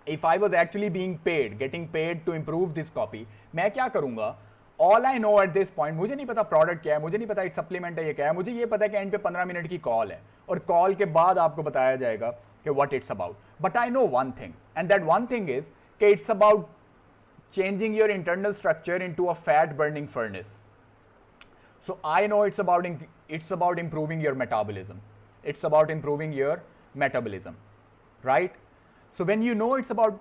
if I was actually getting paid to improve this copy, मैं क्या करूंगा? All I know at this point, मुझे नहीं पता प्रोडक्ट क्या है, मुझे नहीं पता सप्लीमेंट है ये क्या है, मुझे ये पता है कि एंड पे 15 मिनट की कॉल है और कॉल के बाद आपको बताया जाएगा कि what it's about. But I know one thing, and that one thing is कि it's about changing your internal structure into a fat burning furnace. So I know it's about improving your metabolism, right? So when you know it's about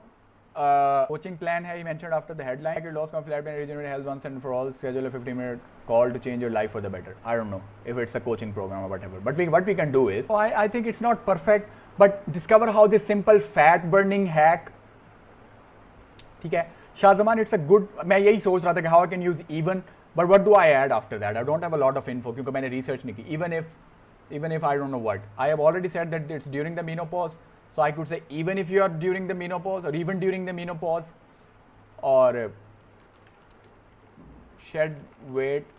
coaching plan hai, he mentioned after the headline, your loss of flat and regenerate health once and for all, schedule a 15-minute call to change your life for the better. I don't know if it's a coaching program or whatever, but what we can do is, I think it's not perfect, but discover how this simple fat burning hack, ठीक है Shahzaman, it's a good, मैं यही सोच रहा था कि how I can use even, but what do I add after that? I don't have a lot of info क्योंकि मैंने research नहीं की. Even if I don't know what, I have already said that it's during the menopause. So I could say even if you are during the menopause, or even during the menopause, or shed weight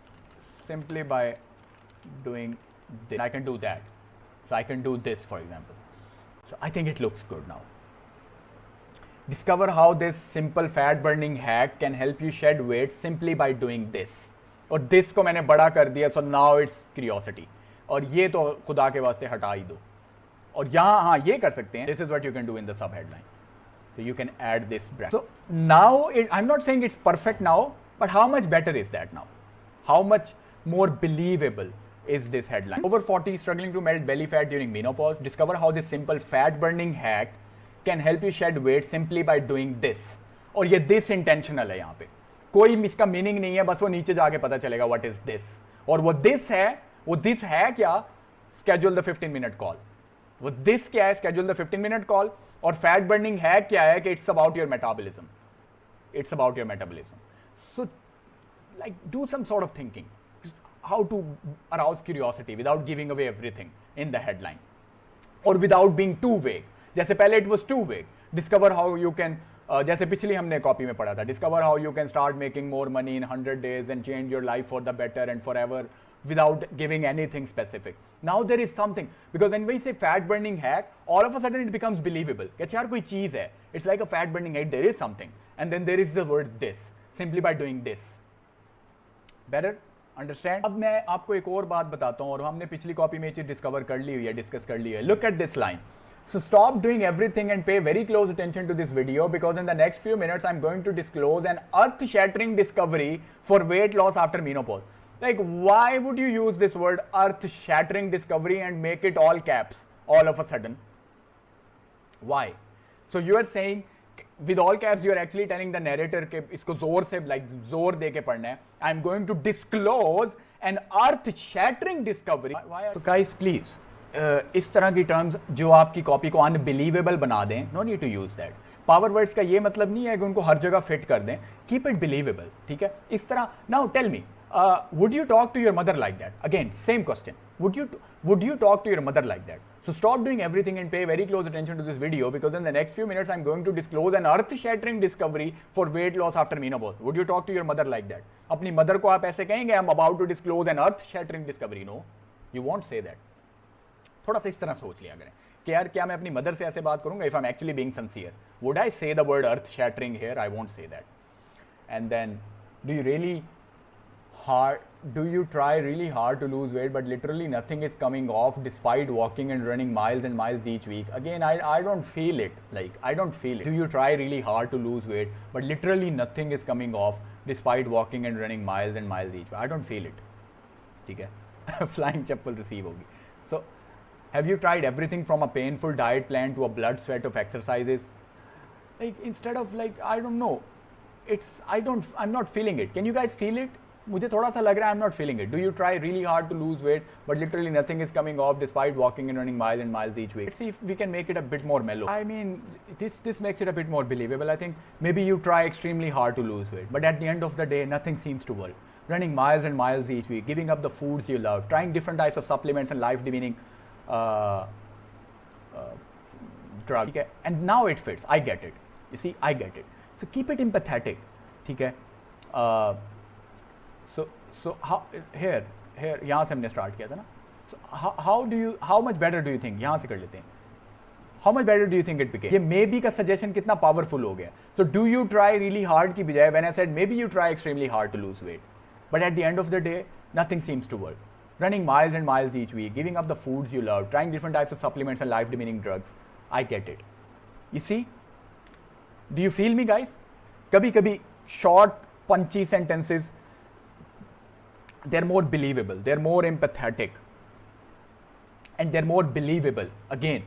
simply by doing this. I can do that. So I can do this, for example. So I think it looks good now. Discover how this simple fat burning hack can help you shed weight simply by doing this. और this को मैंने बड़ा कर दिया, so now it's curiosity. और ये तो खुदा के वास्ते हटा ही दो. और यहाँ हाँ ये कर सकते हैं, this is what you can do in the sub headline, so you can add this bracket. So now I am not saying it's perfect now, but how much better is that now, how much more believable is this headline. Over 40 struggling to melt belly fat during menopause, discover how this simple fat burning hack can help you shed weight simply by doing this. और ये this intentional है, यहाँ पे कोई इसका meaning नहीं है, बस वो नीचे जाके पता चलेगा what is this. और वो this है क्या, schedule the 15-minute call. वो this क्या है, schedule the 15-minute call. और fat burning hack क्या है कि it's about your metabolism. So like do some sort of thinking, how to arouse curiosity without giving away everything in the headline, or without being too vague. जैसे पहले it was too vague. Discover how you can, जैसे पिछली हमने copy में पढ़ा था, discover how you can start making more money in 100 days and change your life for the better and forever, without giving anything specific. Now there is something, because when we say fat burning hack, all of a sudden it becomes believable. कि यार कोई चीज़ है, it's like a fat burning hack, there is something, and then there is the word this, simply by doing this. Better? Understand? अब मैं आपको एक और बात बताता हूँ, और हमने पिछली कॉपी में ये चीज़ डिस्कवर कर ली हुई है, डिस्कस कर ली है. Look at this line. So stop doing everything and pay very close attention to this video, because in the next few minutes I'm going to disclose an earth-shattering discovery for weight loss after menopause. Like, why would you use this word earth-shattering discovery and make it all caps all of a sudden? Why? So you are saying with all caps, you are actually telling the narrator कि इसको जोर से, like जोर दे के पढ़ना है. I'm going to disclose an earth-shattering discovery. So guys, please, इस तरह की टर्म्स जो आपकी कॉपी को अनबिलीवेबल बना दें, no need to use that. Power words का ये मतलब नहीं है कि उनको हर जगह फिट कर दें. कीप इट बिलीवेबल, ठीक है? इस तरह. Now tell me, would you talk to your mother like that? Again same question. would you talk to your mother like that? So stop doing everything and pay very close attention to this video, because in the next few minutes I'm going to disclose an earth-shattering discovery for weight loss after menopause. Would you talk to your mother like that? अपनी mother को आप ऐसे कहेंगे, I'm about to disclose an earth-shattering discovery? No, you won't say that. थोड़ा सा इस तरह सोच लिया करें कि यार क्या मैं अपनी मदर से ऐसे बात करूंगा? If I'm actually being sincere, would I say the word earth-shattering here? I won't say that. And then, do you try really hard to lose weight, but literally nothing is coming off despite walking and running miles and miles each week? Again, I don't feel it. Like, I don't feel it. Do you try really hard to lose weight, but literally nothing is coming off despite walking and running miles and miles each week? I don't feel it. ठीक है? Flying chappal receive होगी. So, have you tried everything from a painful diet plan to a blood sweat of exercises? Like, instead of like, I don't know, I'm not feeling it. Can you guys feel it? मुझे थोड़ा सा लग रहा है I'm not feeling it. Do you try really hard to lose weight, but literally nothing is coming off despite walking and running miles and miles each week? Let's see if we can make it a bit more mellow. I mean, this makes it a bit more believable. I think maybe you try extremely hard to lose weight, but at the end of the day, nothing seems to work. Running miles and miles each week, giving up the foods you love, trying different types of supplements and life-demeaning drugs. Okay? And now it fits. I get it. You see, I get it. So keep it empathetic. Okay? So how here यहाँ से हमने start किया था ना. So how much better do you think? यहाँ से कर लेते हैं. How much better do you think it became? ये maybe का suggestion कितना powerful हो गया. So do you try really hard की बजाय when I said maybe you try extremely hard to lose weight, but at the end of the day nothing seems to work. Running miles and miles each week, giving up the foods you love, trying different types of supplements and life-demeaning drugs. I get it. You see? Do you feel me, guys? कभी-कभी short, punchy sentences, they're more believable, they're more empathetic, and they're more believable again.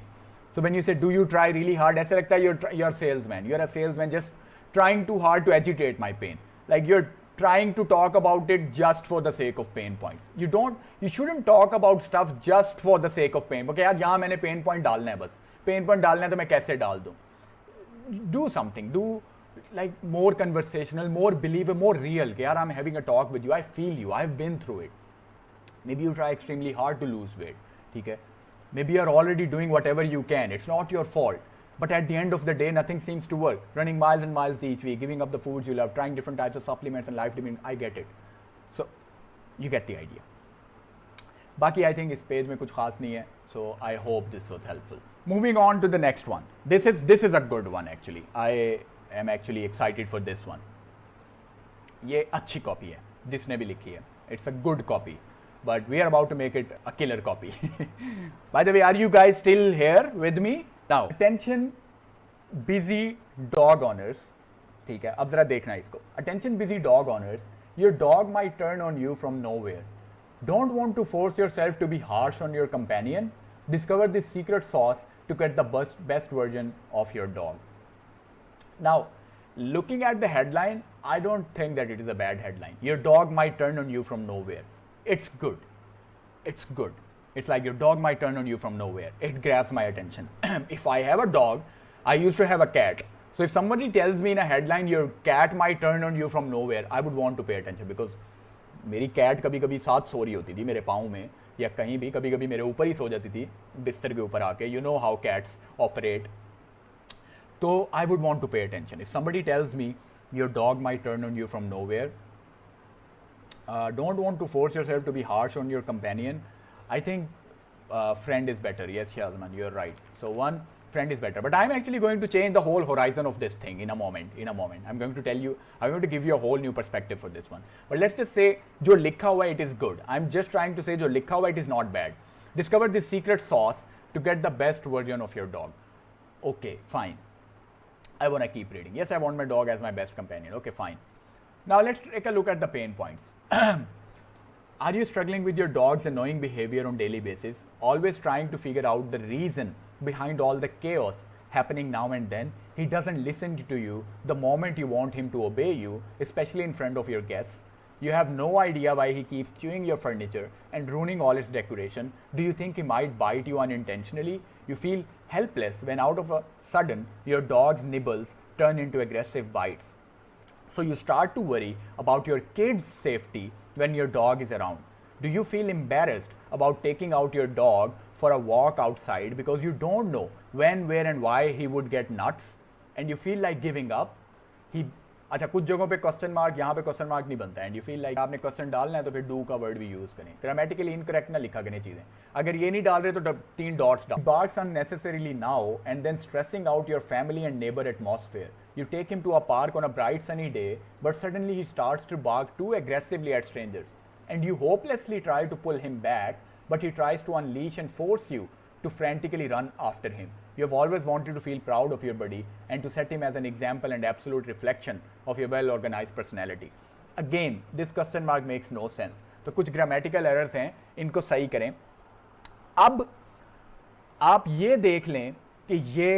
So when you say, do you try really hard? ऐसे लगता है you're a salesman. You're a salesman just trying too hard to agitate my pain. Like you're trying to talk about it just for the sake of pain points. You shouldn't talk about stuff just for the sake of pain. Okay, यार यहाँ मैंने pain point डालना है बस. Pain point डालना है तो मैं कैसे डाल दूँ? Do something. Do like more conversational, more believable, more real. कि यार I'm having a talk with you. I feel you. I've been through it. Maybe you try extremely hard to lose weight. ठीक है? Maybe you're already doing whatever you can. It's not your fault. But at the end of the day, nothing seems to work. Running miles and miles each week, giving up the foods you love, trying different types of supplements and life-demeaning. I get it. So, you get the idea. Baki, I think इस page में कुछ खास नहीं है. So, I hope this was helpful. Moving on to the next one. This is a good one actually. I am actually excited for this one. ये अच्छी copy है. जिसने भी लिखी है. It's a good copy. But we are about to make it a killer copy. By the way, are you guys still here with me? Now, attention busy dog owners. ठीक है, अब जरा देखना इसको. Attention busy dog owners. Your dog might turn on you from nowhere. Don't want to force yourself to be harsh on your companion? Discover this secret sauce to get the best version of your dog. Now, looking at the headline, I don't think that it is a bad headline. Your dog might turn on you from nowhere. It's good. It's good. It's like your dog might turn on you from nowhere. It grabs my attention. If I have a dog, I used to have a cat. So if somebody tells me in a headline, your cat might turn on you from nowhere, I would want to pay attention because मेरी cat कभी-कभी साथ सो रही होती थी मेरे पाँव में या कहीं भी, कभी-कभी मेरे ऊपर ही सो जाती थी बिस्तर के ऊपर आके. You know how cats operate. So I would want to pay attention. If somebody tells me your dog might turn on you from nowhere, don't want to force yourself to be harsh on your companion. I think friend is better. Yes, Shazman, you're right. So one, friend is better. But I'm actually going to change the whole horizon of this thing in a moment. I'm going to tell you, I'm going to give you a whole new perspective for this one. But let's just say, जो लिखा हुआ it is good. I'm just trying to say, जो लिखा हुआ it is not bad. Discover this secret sauce to get the best version of your dog. Okay, fine. I want to keep reading. Yes, I want my dog as my best companion. Okay, fine. Now let's take a look at the pain points. Are you struggling with your dog's annoying behavior on daily basis? Always trying to figure out the reason behind all the chaos happening now and then? He doesn't listen to you the moment you want him to obey you, especially in front of your guests. You have no idea why he keeps chewing your furniture and ruining all its decoration. Do you think he might bite you unintentionally? You feel helpless when out of a sudden your dog's nibbles turn into aggressive bites. So you start to worry about your kid's safety when your dog is around. Do you feel embarrassed about taking out your dog for a walk outside because you don't know when, where and why he would get nuts and you feel like giving up? He अच्छा कुछ जगहों पे question mark, यहाँ पे question mark नहीं बनता है and you feel like आपने क्वेश्चन डालना है तो फिर डू का वर्ड भी यूज करें, ग्रामेटिकली इनकरेक्ट ना लिखा करें चीजें, अगर ये नहीं डाल रहे तो 3 डॉट्स डाल. Barks unnecessarily now and then stressing out your family and neighbor atmosphere. You take him to a park on a bright sunny day but suddenly he starts to bark too aggressively at strangers and you hopelessly try to pull him back but he tries to unleash and force you to frantically run after him. You have always wanted to feel proud of your buddy and to set him as an example and absolute reflection of your well organized personality. Again, this question mark makes no sense. तो कुछ grammatical errors हैं, इनको सही करें. अब आप ये देख लें कि ये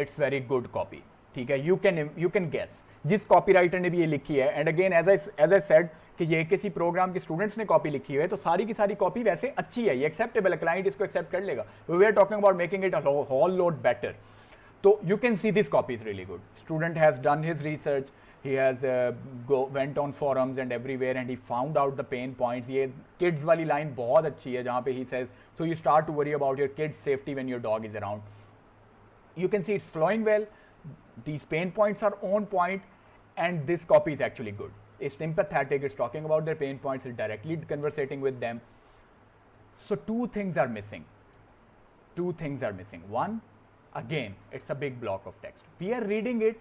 इट्स वेरी गुड कॉपी, ठीक है. यू कैन गेस जिस कॉपीराइटर ने भी ये लिखी है, and again as I said कि ये किसी प्रोग्राम के स्टूडेंट्स ने कॉपी लिखी है तो सारी की सारी कॉपी वैसे अच्छी है, ये एक्सेप्टेबल है, क्लाइंट इसको एक्सेप्ट कर लेगा. We are talking about making it a whole lot better. तो you can see this copy is really good. Student has done his research, he has went on forums and everywhere and he found out the pain points. ये kids वाली line बहुत अच्छी है जहाँ पे he says, so you start to worry about your kids safety when your dog is around. You can see it's flowing well, these pain points are on point and this copy is actually good. It's empathetic, it's talking about their pain points, it's directly conversating with them. So two things are missing. One, again, it's a big block of text. We are reading it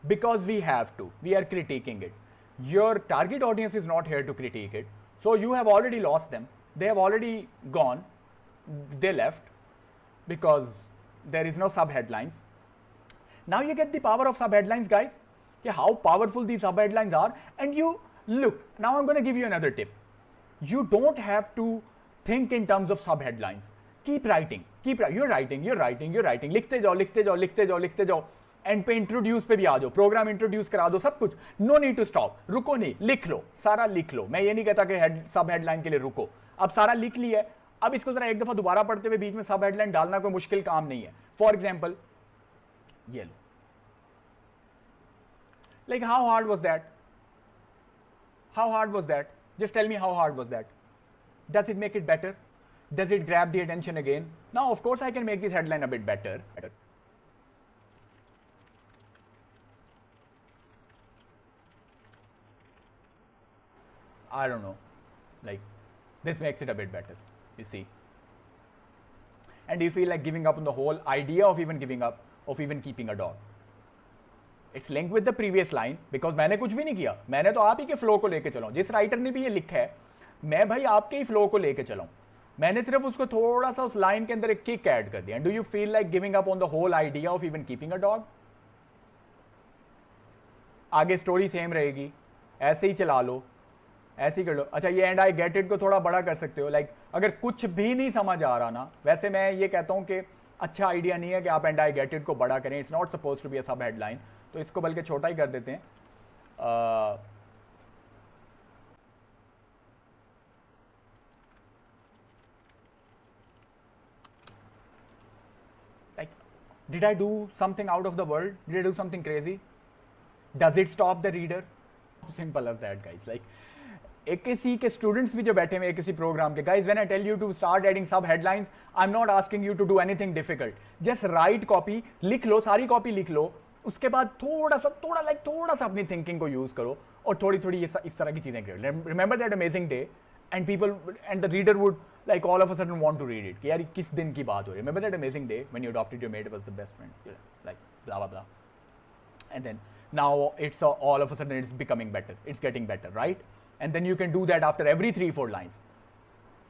because we have to. We are critiquing it. Your target audience is not here to critique it. So you have already lost them. They have already gone. They left because there is no sub-headlines. Now you get the power of sub-headlines, guys. Yeah, how powerful these sub-headlines are. And you, look, now I'm going to give you another tip. You don't have to think in terms of sub-headlines. Keep writing. You're writing. लिखते जाओ. And पे introduce पे भी आ जाओ, programme introduce करा दो, सब कुछ. नो नीड टू स्टॉप, रुको नहीं, लिख लो, सारा लिख लो. मैं ये नहीं कहता कि सब हेडलाइन के लिए रुको. अब सारा लिख लिया, अब इसको जरा एक दफा दोबारा पढ़ते हुए बीच में सब हेडलाइन डालना कोई मुश्किल काम नहीं है. फॉर एग्जाम्पल ये लो, like how hard was that, just tell me how hard was that. Does it make it better? Does it grab the attention again? Now, of course, I can make this headline a bit better. I don't know. Like, this makes it a bit better, you see. And do you feel like giving up on the whole idea of even giving up, of even keeping a dog? It's linked with the previous line because मैंने कुछ भी नहीं किया. मैंने तो आप ही के flow को लेके चलाऊं. जिस राइटर ने भी ये लिखा है, मैं भाई आपके ही फ्लो को लेके चलाऊं. मैंने सिर्फ उसको थोड़ा सा उस लाइन के अंदर एक किक ऐड कर दिया. Do you feel like giving up on the whole idea of even keeping a dog? आगे स्टोरी सेम रहेगी, ऐसे ही चला लो, ऐसे ही कर लो. अच्छा, ये एंड आई गेट इट को थोड़ा बड़ा कर सकते हो. लाइक अगर कुछ भी नहीं समझ आ रहा ना, वैसे मैं ये कहता हूं कि अच्छा आइडिया नहीं है कि आप एंड आई गेट इट को बड़ा करें. It's not suppose to be a sub headline, तो इसको बल्कि छोटा ही कर देते हैं. Did I do something out of the world? Did I do something crazy? Does it stop the reader? Simple as that, guys. Like, AKC के students भी जो बैठे हुए AKC program के, guys, when I tell you to start adding sub headlines, I'm not asking you to do anything difficult. Just write copy, लिख लो, सारी copy लिख लो. उसके बाद थोड़ा सा अपनी thinking को use करो और थोड़ी इस तरह की चीजें करो. Remember that amazing day, and the reader would like all of a sudden want to read it. कि यार किस दिन की बात हो रही है. Remember that amazing day when you adopted your mate was the best friend, like blah blah blah. And then now it's all of a sudden it's becoming better. It's getting better, right? And then you can do that after every 3-4 lines.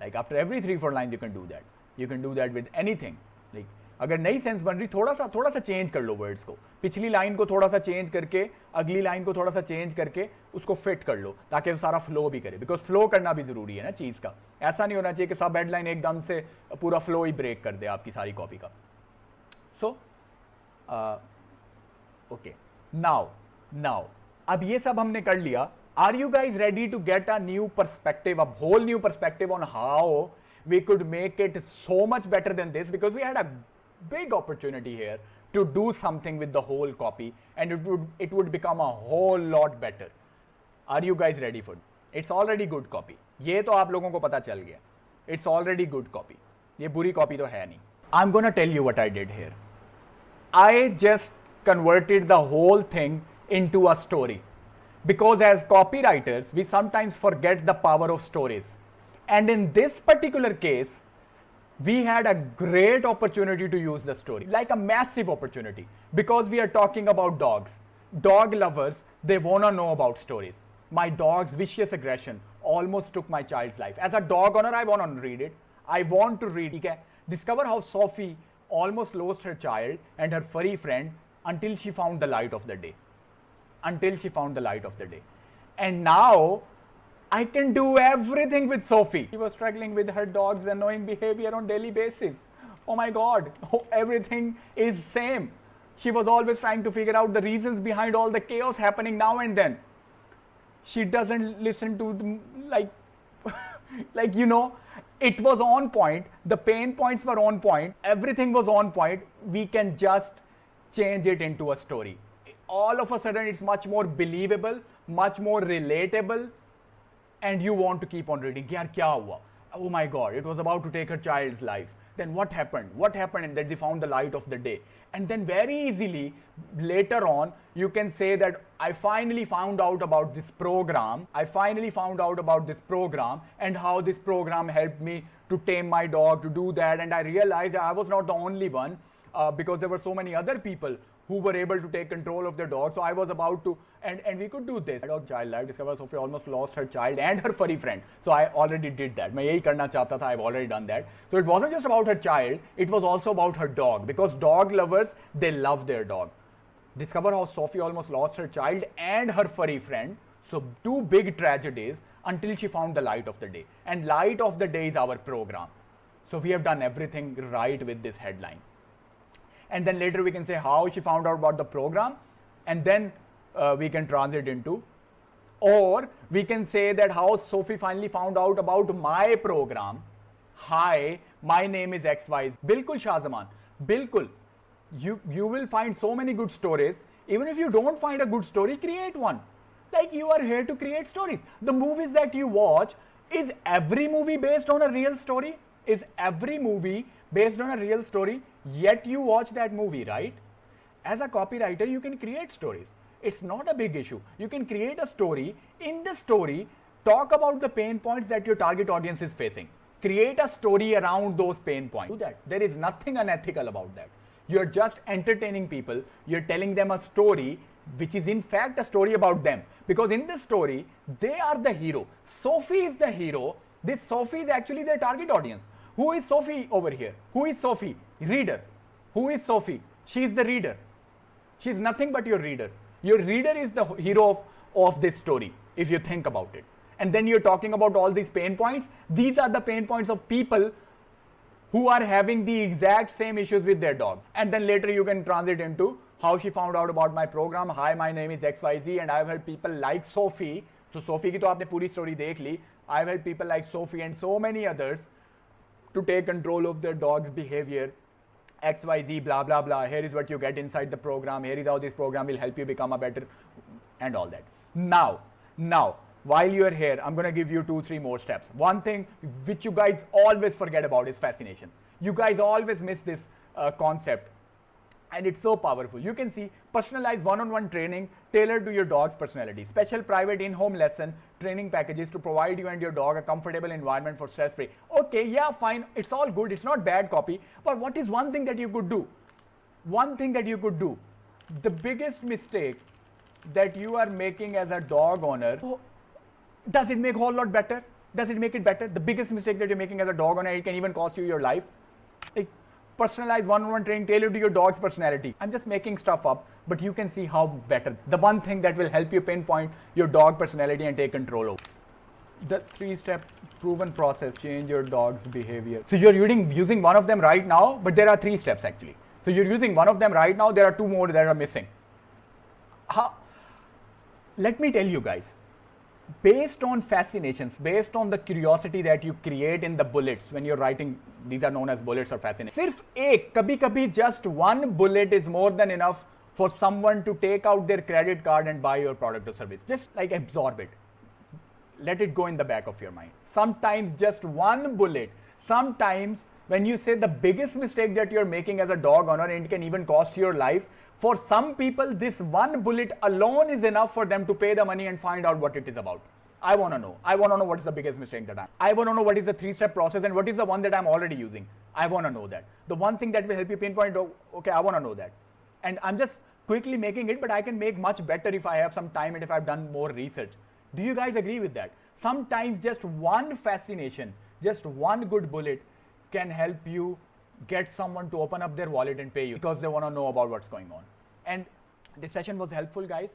Like after every 3-4 lines you can do that. You can do that with anything. Like अगर नई sense बन रही, थोड़ा सा change कर लो words को. पिछली line को थोड़ा सा चेंज करके, अगली लाइन को थोड़ा सा चेंज करके उसको फिट कर लो ताकि वो सारा फ्लो भी करे. बिकॉज फ्लो करना भी जरूरी है ना चीज का. ऐसा नहीं होना चाहिए कि सब हेडलाइन एकदम से पूरा फ्लो ही ब्रेक कर दे आपकी सारी कॉपी का. सो ओके, नाउ अब ये सब हमने कर लिया. Are you guys ready to get a new perspective, a whole new perspective on how we could make it so much better than this? Because we had a big opportunity here to do something with the whole copy and it would become a whole lot better. Are you guys ready for it? It's already good copy. ये तो आप लोगों को पता चल गया, it's already good copy, ये बुरी कॉपी तो है नहीं। I am gonna tell you what I did here. I just converted the whole thing into a story, because as copywriters we sometimes forget the power of stories, and in this particular case we had a great opportunity to use the story, like a massive opportunity, because we are talking about dogs. Dog lovers, they want to know about stories. My dog's vicious aggression almost took my child's life. As a dog owner, I want to read it. I want to read it. Discover how Sophie almost lost her child and her furry friend until she found the light of the day. Until she found the light of the day. And now I can do everything with Sophie. She was struggling with her dog's annoying behavior on daily basis. Oh my God, everything is same. She was always trying to figure out the reasons behind all the chaos happening now and then. She doesn't listen to the, like you know, it was on point, the pain points were on point, everything was on point. We can just change it into a story. All of a sudden it's much more believable, much more relatable, and you want to keep on reading. Yaar kya hua? Oh my God, it was about to take her child's life. Then what happened? What happened? And that they found the light of the day. And then very easily later on you can say that I finally found out about this program. I finally found out about this program and how this program helped me to tame my dog, to do that. And I realized that I was not the only one, because there were so many other people who were able to take control of their dog. So I was about to, and we could do this. Dog child life, discover Sophie almost lost her child and her furry friend. So I already did that. मैं यही करना चाहता था, I've already done that. So it wasn't just about her child, it was also about her dog, because dog lovers, they love their dog. Discover how Sophie almost lost her child and her furry friend. So two big tragedies until she found the light of the day. And light of the day is our program. So we have done everything right with this headline. And then later we can say how she found out about the program, and then we can translate into, or we can say that how Sophie finally found out about my program. Hi, my name is XY. Bilkul Shahzaman, bilkul. You will find so many good stories. Even if you don't find a good story, create one. Like, you are here to create stories. The movies that you watch, is every movie based on a real story? Is every movie based on a real story? Yet you watch that movie, right? As a copywriter, you can create stories. It's not a big issue. You can create a story. In the story, talk about the pain points that your target audience is facing. Create a story around those pain points. Do that. There is nothing unethical about that. You're just entertaining people. You're telling them a story which is in fact a story about them. Because in this story, they are the hero. Sophie is the hero. This Sophie is actually their target audience. Who is Sophie over here? Who is Sophie? Reader. Who is Sophie? She is the reader. She is nothing but your reader. Your reader is the hero of this story, if you think about it. And then you're talking about all these pain points. These are the pain points of people who are having the exact same issues with their dog. And then later you can translate into how she found out about my program. Hi, my name is XYZ and I've helped people like Sophie. So Sophie की तो आपने पूरी story देख ली. I've helped people like Sophie and so many others to take control of their dog's behavior. XYZ, blah, blah, blah. Here is what you get inside the program. Here is how this program will help you become a better, and all that. Now, while you are here, I'm going to give you 2-3 more steps. One thing which you guys always forget about is fascinations. You guys always miss this concept. And it's so powerful. You can see personalized one-on-one training tailored to your dog's personality. Special private in-home lesson training packages to provide you and your dog a comfortable environment for stress-free. Okay, yeah, fine. It's all good. It's not bad copy. But what is one thing that you could do? One thing that you could do. The biggest mistake that you are making as a dog owner, does it make a whole lot better? Does it make it better? The biggest mistake that you're making as a dog owner, it can even cost you your life. Like, personalized one-on-one training tailored to your dog's personality. I'm just making stuff up, but you can see how better. The one thing that will help you pinpoint your dog personality and take control over. The 3-step proven process, change your dog's behavior. So you're using one of them right now, but there are 3 steps actually. So you're using one of them right now, there are 2 more that are missing. Let me tell you guys, based on fascinations, based on the curiosity that you create in the bullets when you're writing, these are known as bullets or fascinations. Sirf ek, kabhi just one bullet is more than enough for someone to take out their credit card and buy your product or service. Just like absorb it. let it go in the back of your mind. Sometimes just one bullet, sometimes when you say the biggest mistake that you're making as a dog owner, and it can even cost your life, for some people this one bullet alone is enough for them to pay the money and find out what it is about. I want to know. I want to know what is the biggest mistake that I want to know what is the 3-step process and what is the one that I'm already using. I want to know that. The one thing that will help you pinpoint, okay, I want to know that. And I'm just quickly making it, but I can make much better if I have some time and if I've done more research. Do you guys agree with that? Sometimes just one fascination, just one good bullet can help you get someone to open up their wallet and pay you because they want to know about what's going on. And this session was helpful, guys.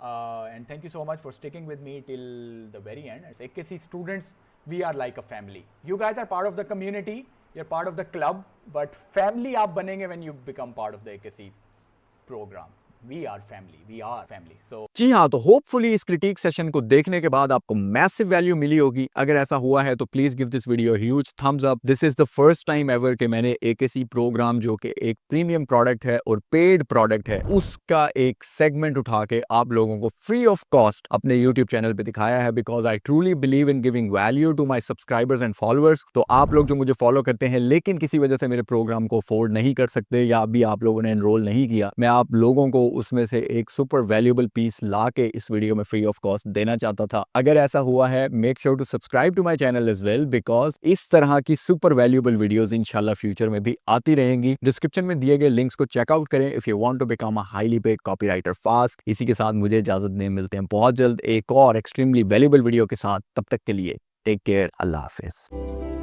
And thank you so much for sticking with me till the very end. As AKC students, we are like a family. You guys are part of the community, you're part of the club, but family aap banenge when you become part of the AKC program. We are family. We are family. So जी हाँ, तो hopefully इस critic session को देखने के बाद आपको massive value मिली होगी। अगर ऐसा हुआ है तो please give this video huge thumbs up. This is the first time ever कि मैंने एकेसी प्रोग्राम, जो कि एक प्रीमियम प्रोडक्ट है और पेड प्रोडक्ट है, उसका एक सेगमेंट उठा के आप लोगों को फ्री ऑफ कॉस्ट अपने यूट्यूब चैनल पे दिखाया है, because I truly believe in giving value to my subscribers and followers. तो आप लोग जो मुझे फॉलो करते हैं लेकिन किसी वजह से मेरे प्रोग्राम को अफोर्ड नहीं कर सकते या अभी आप लोगों ने एनरोल नहीं किया, मैं आप लोगों को उसमें से एक सुपर वैल्यूएबल पीस ला के इस वीडियो में फ्री ऑफ कॉस्ट देना चाहता था। अगर ऐसा हुआ है, make sure to subscribe to my channel as well, because इस तरह की सुपर वैल्यूएबल वीडियोस इंशाल्लाह फ्यूचर में भी आती रहेंगी। डिस्क्रिप्शन में दिए गए लिंक्स को चेकआउट करें if you want to become a highly paid copywriter fast. इसी के साथ मुझे इजाजत दें, मिलते हैं बहुत जल्द एक और एक्सट्रीमली वैल्यूएबल वीडियो के साथ। तब तक के लिए टेक केयर, अल्लाह हाफिज।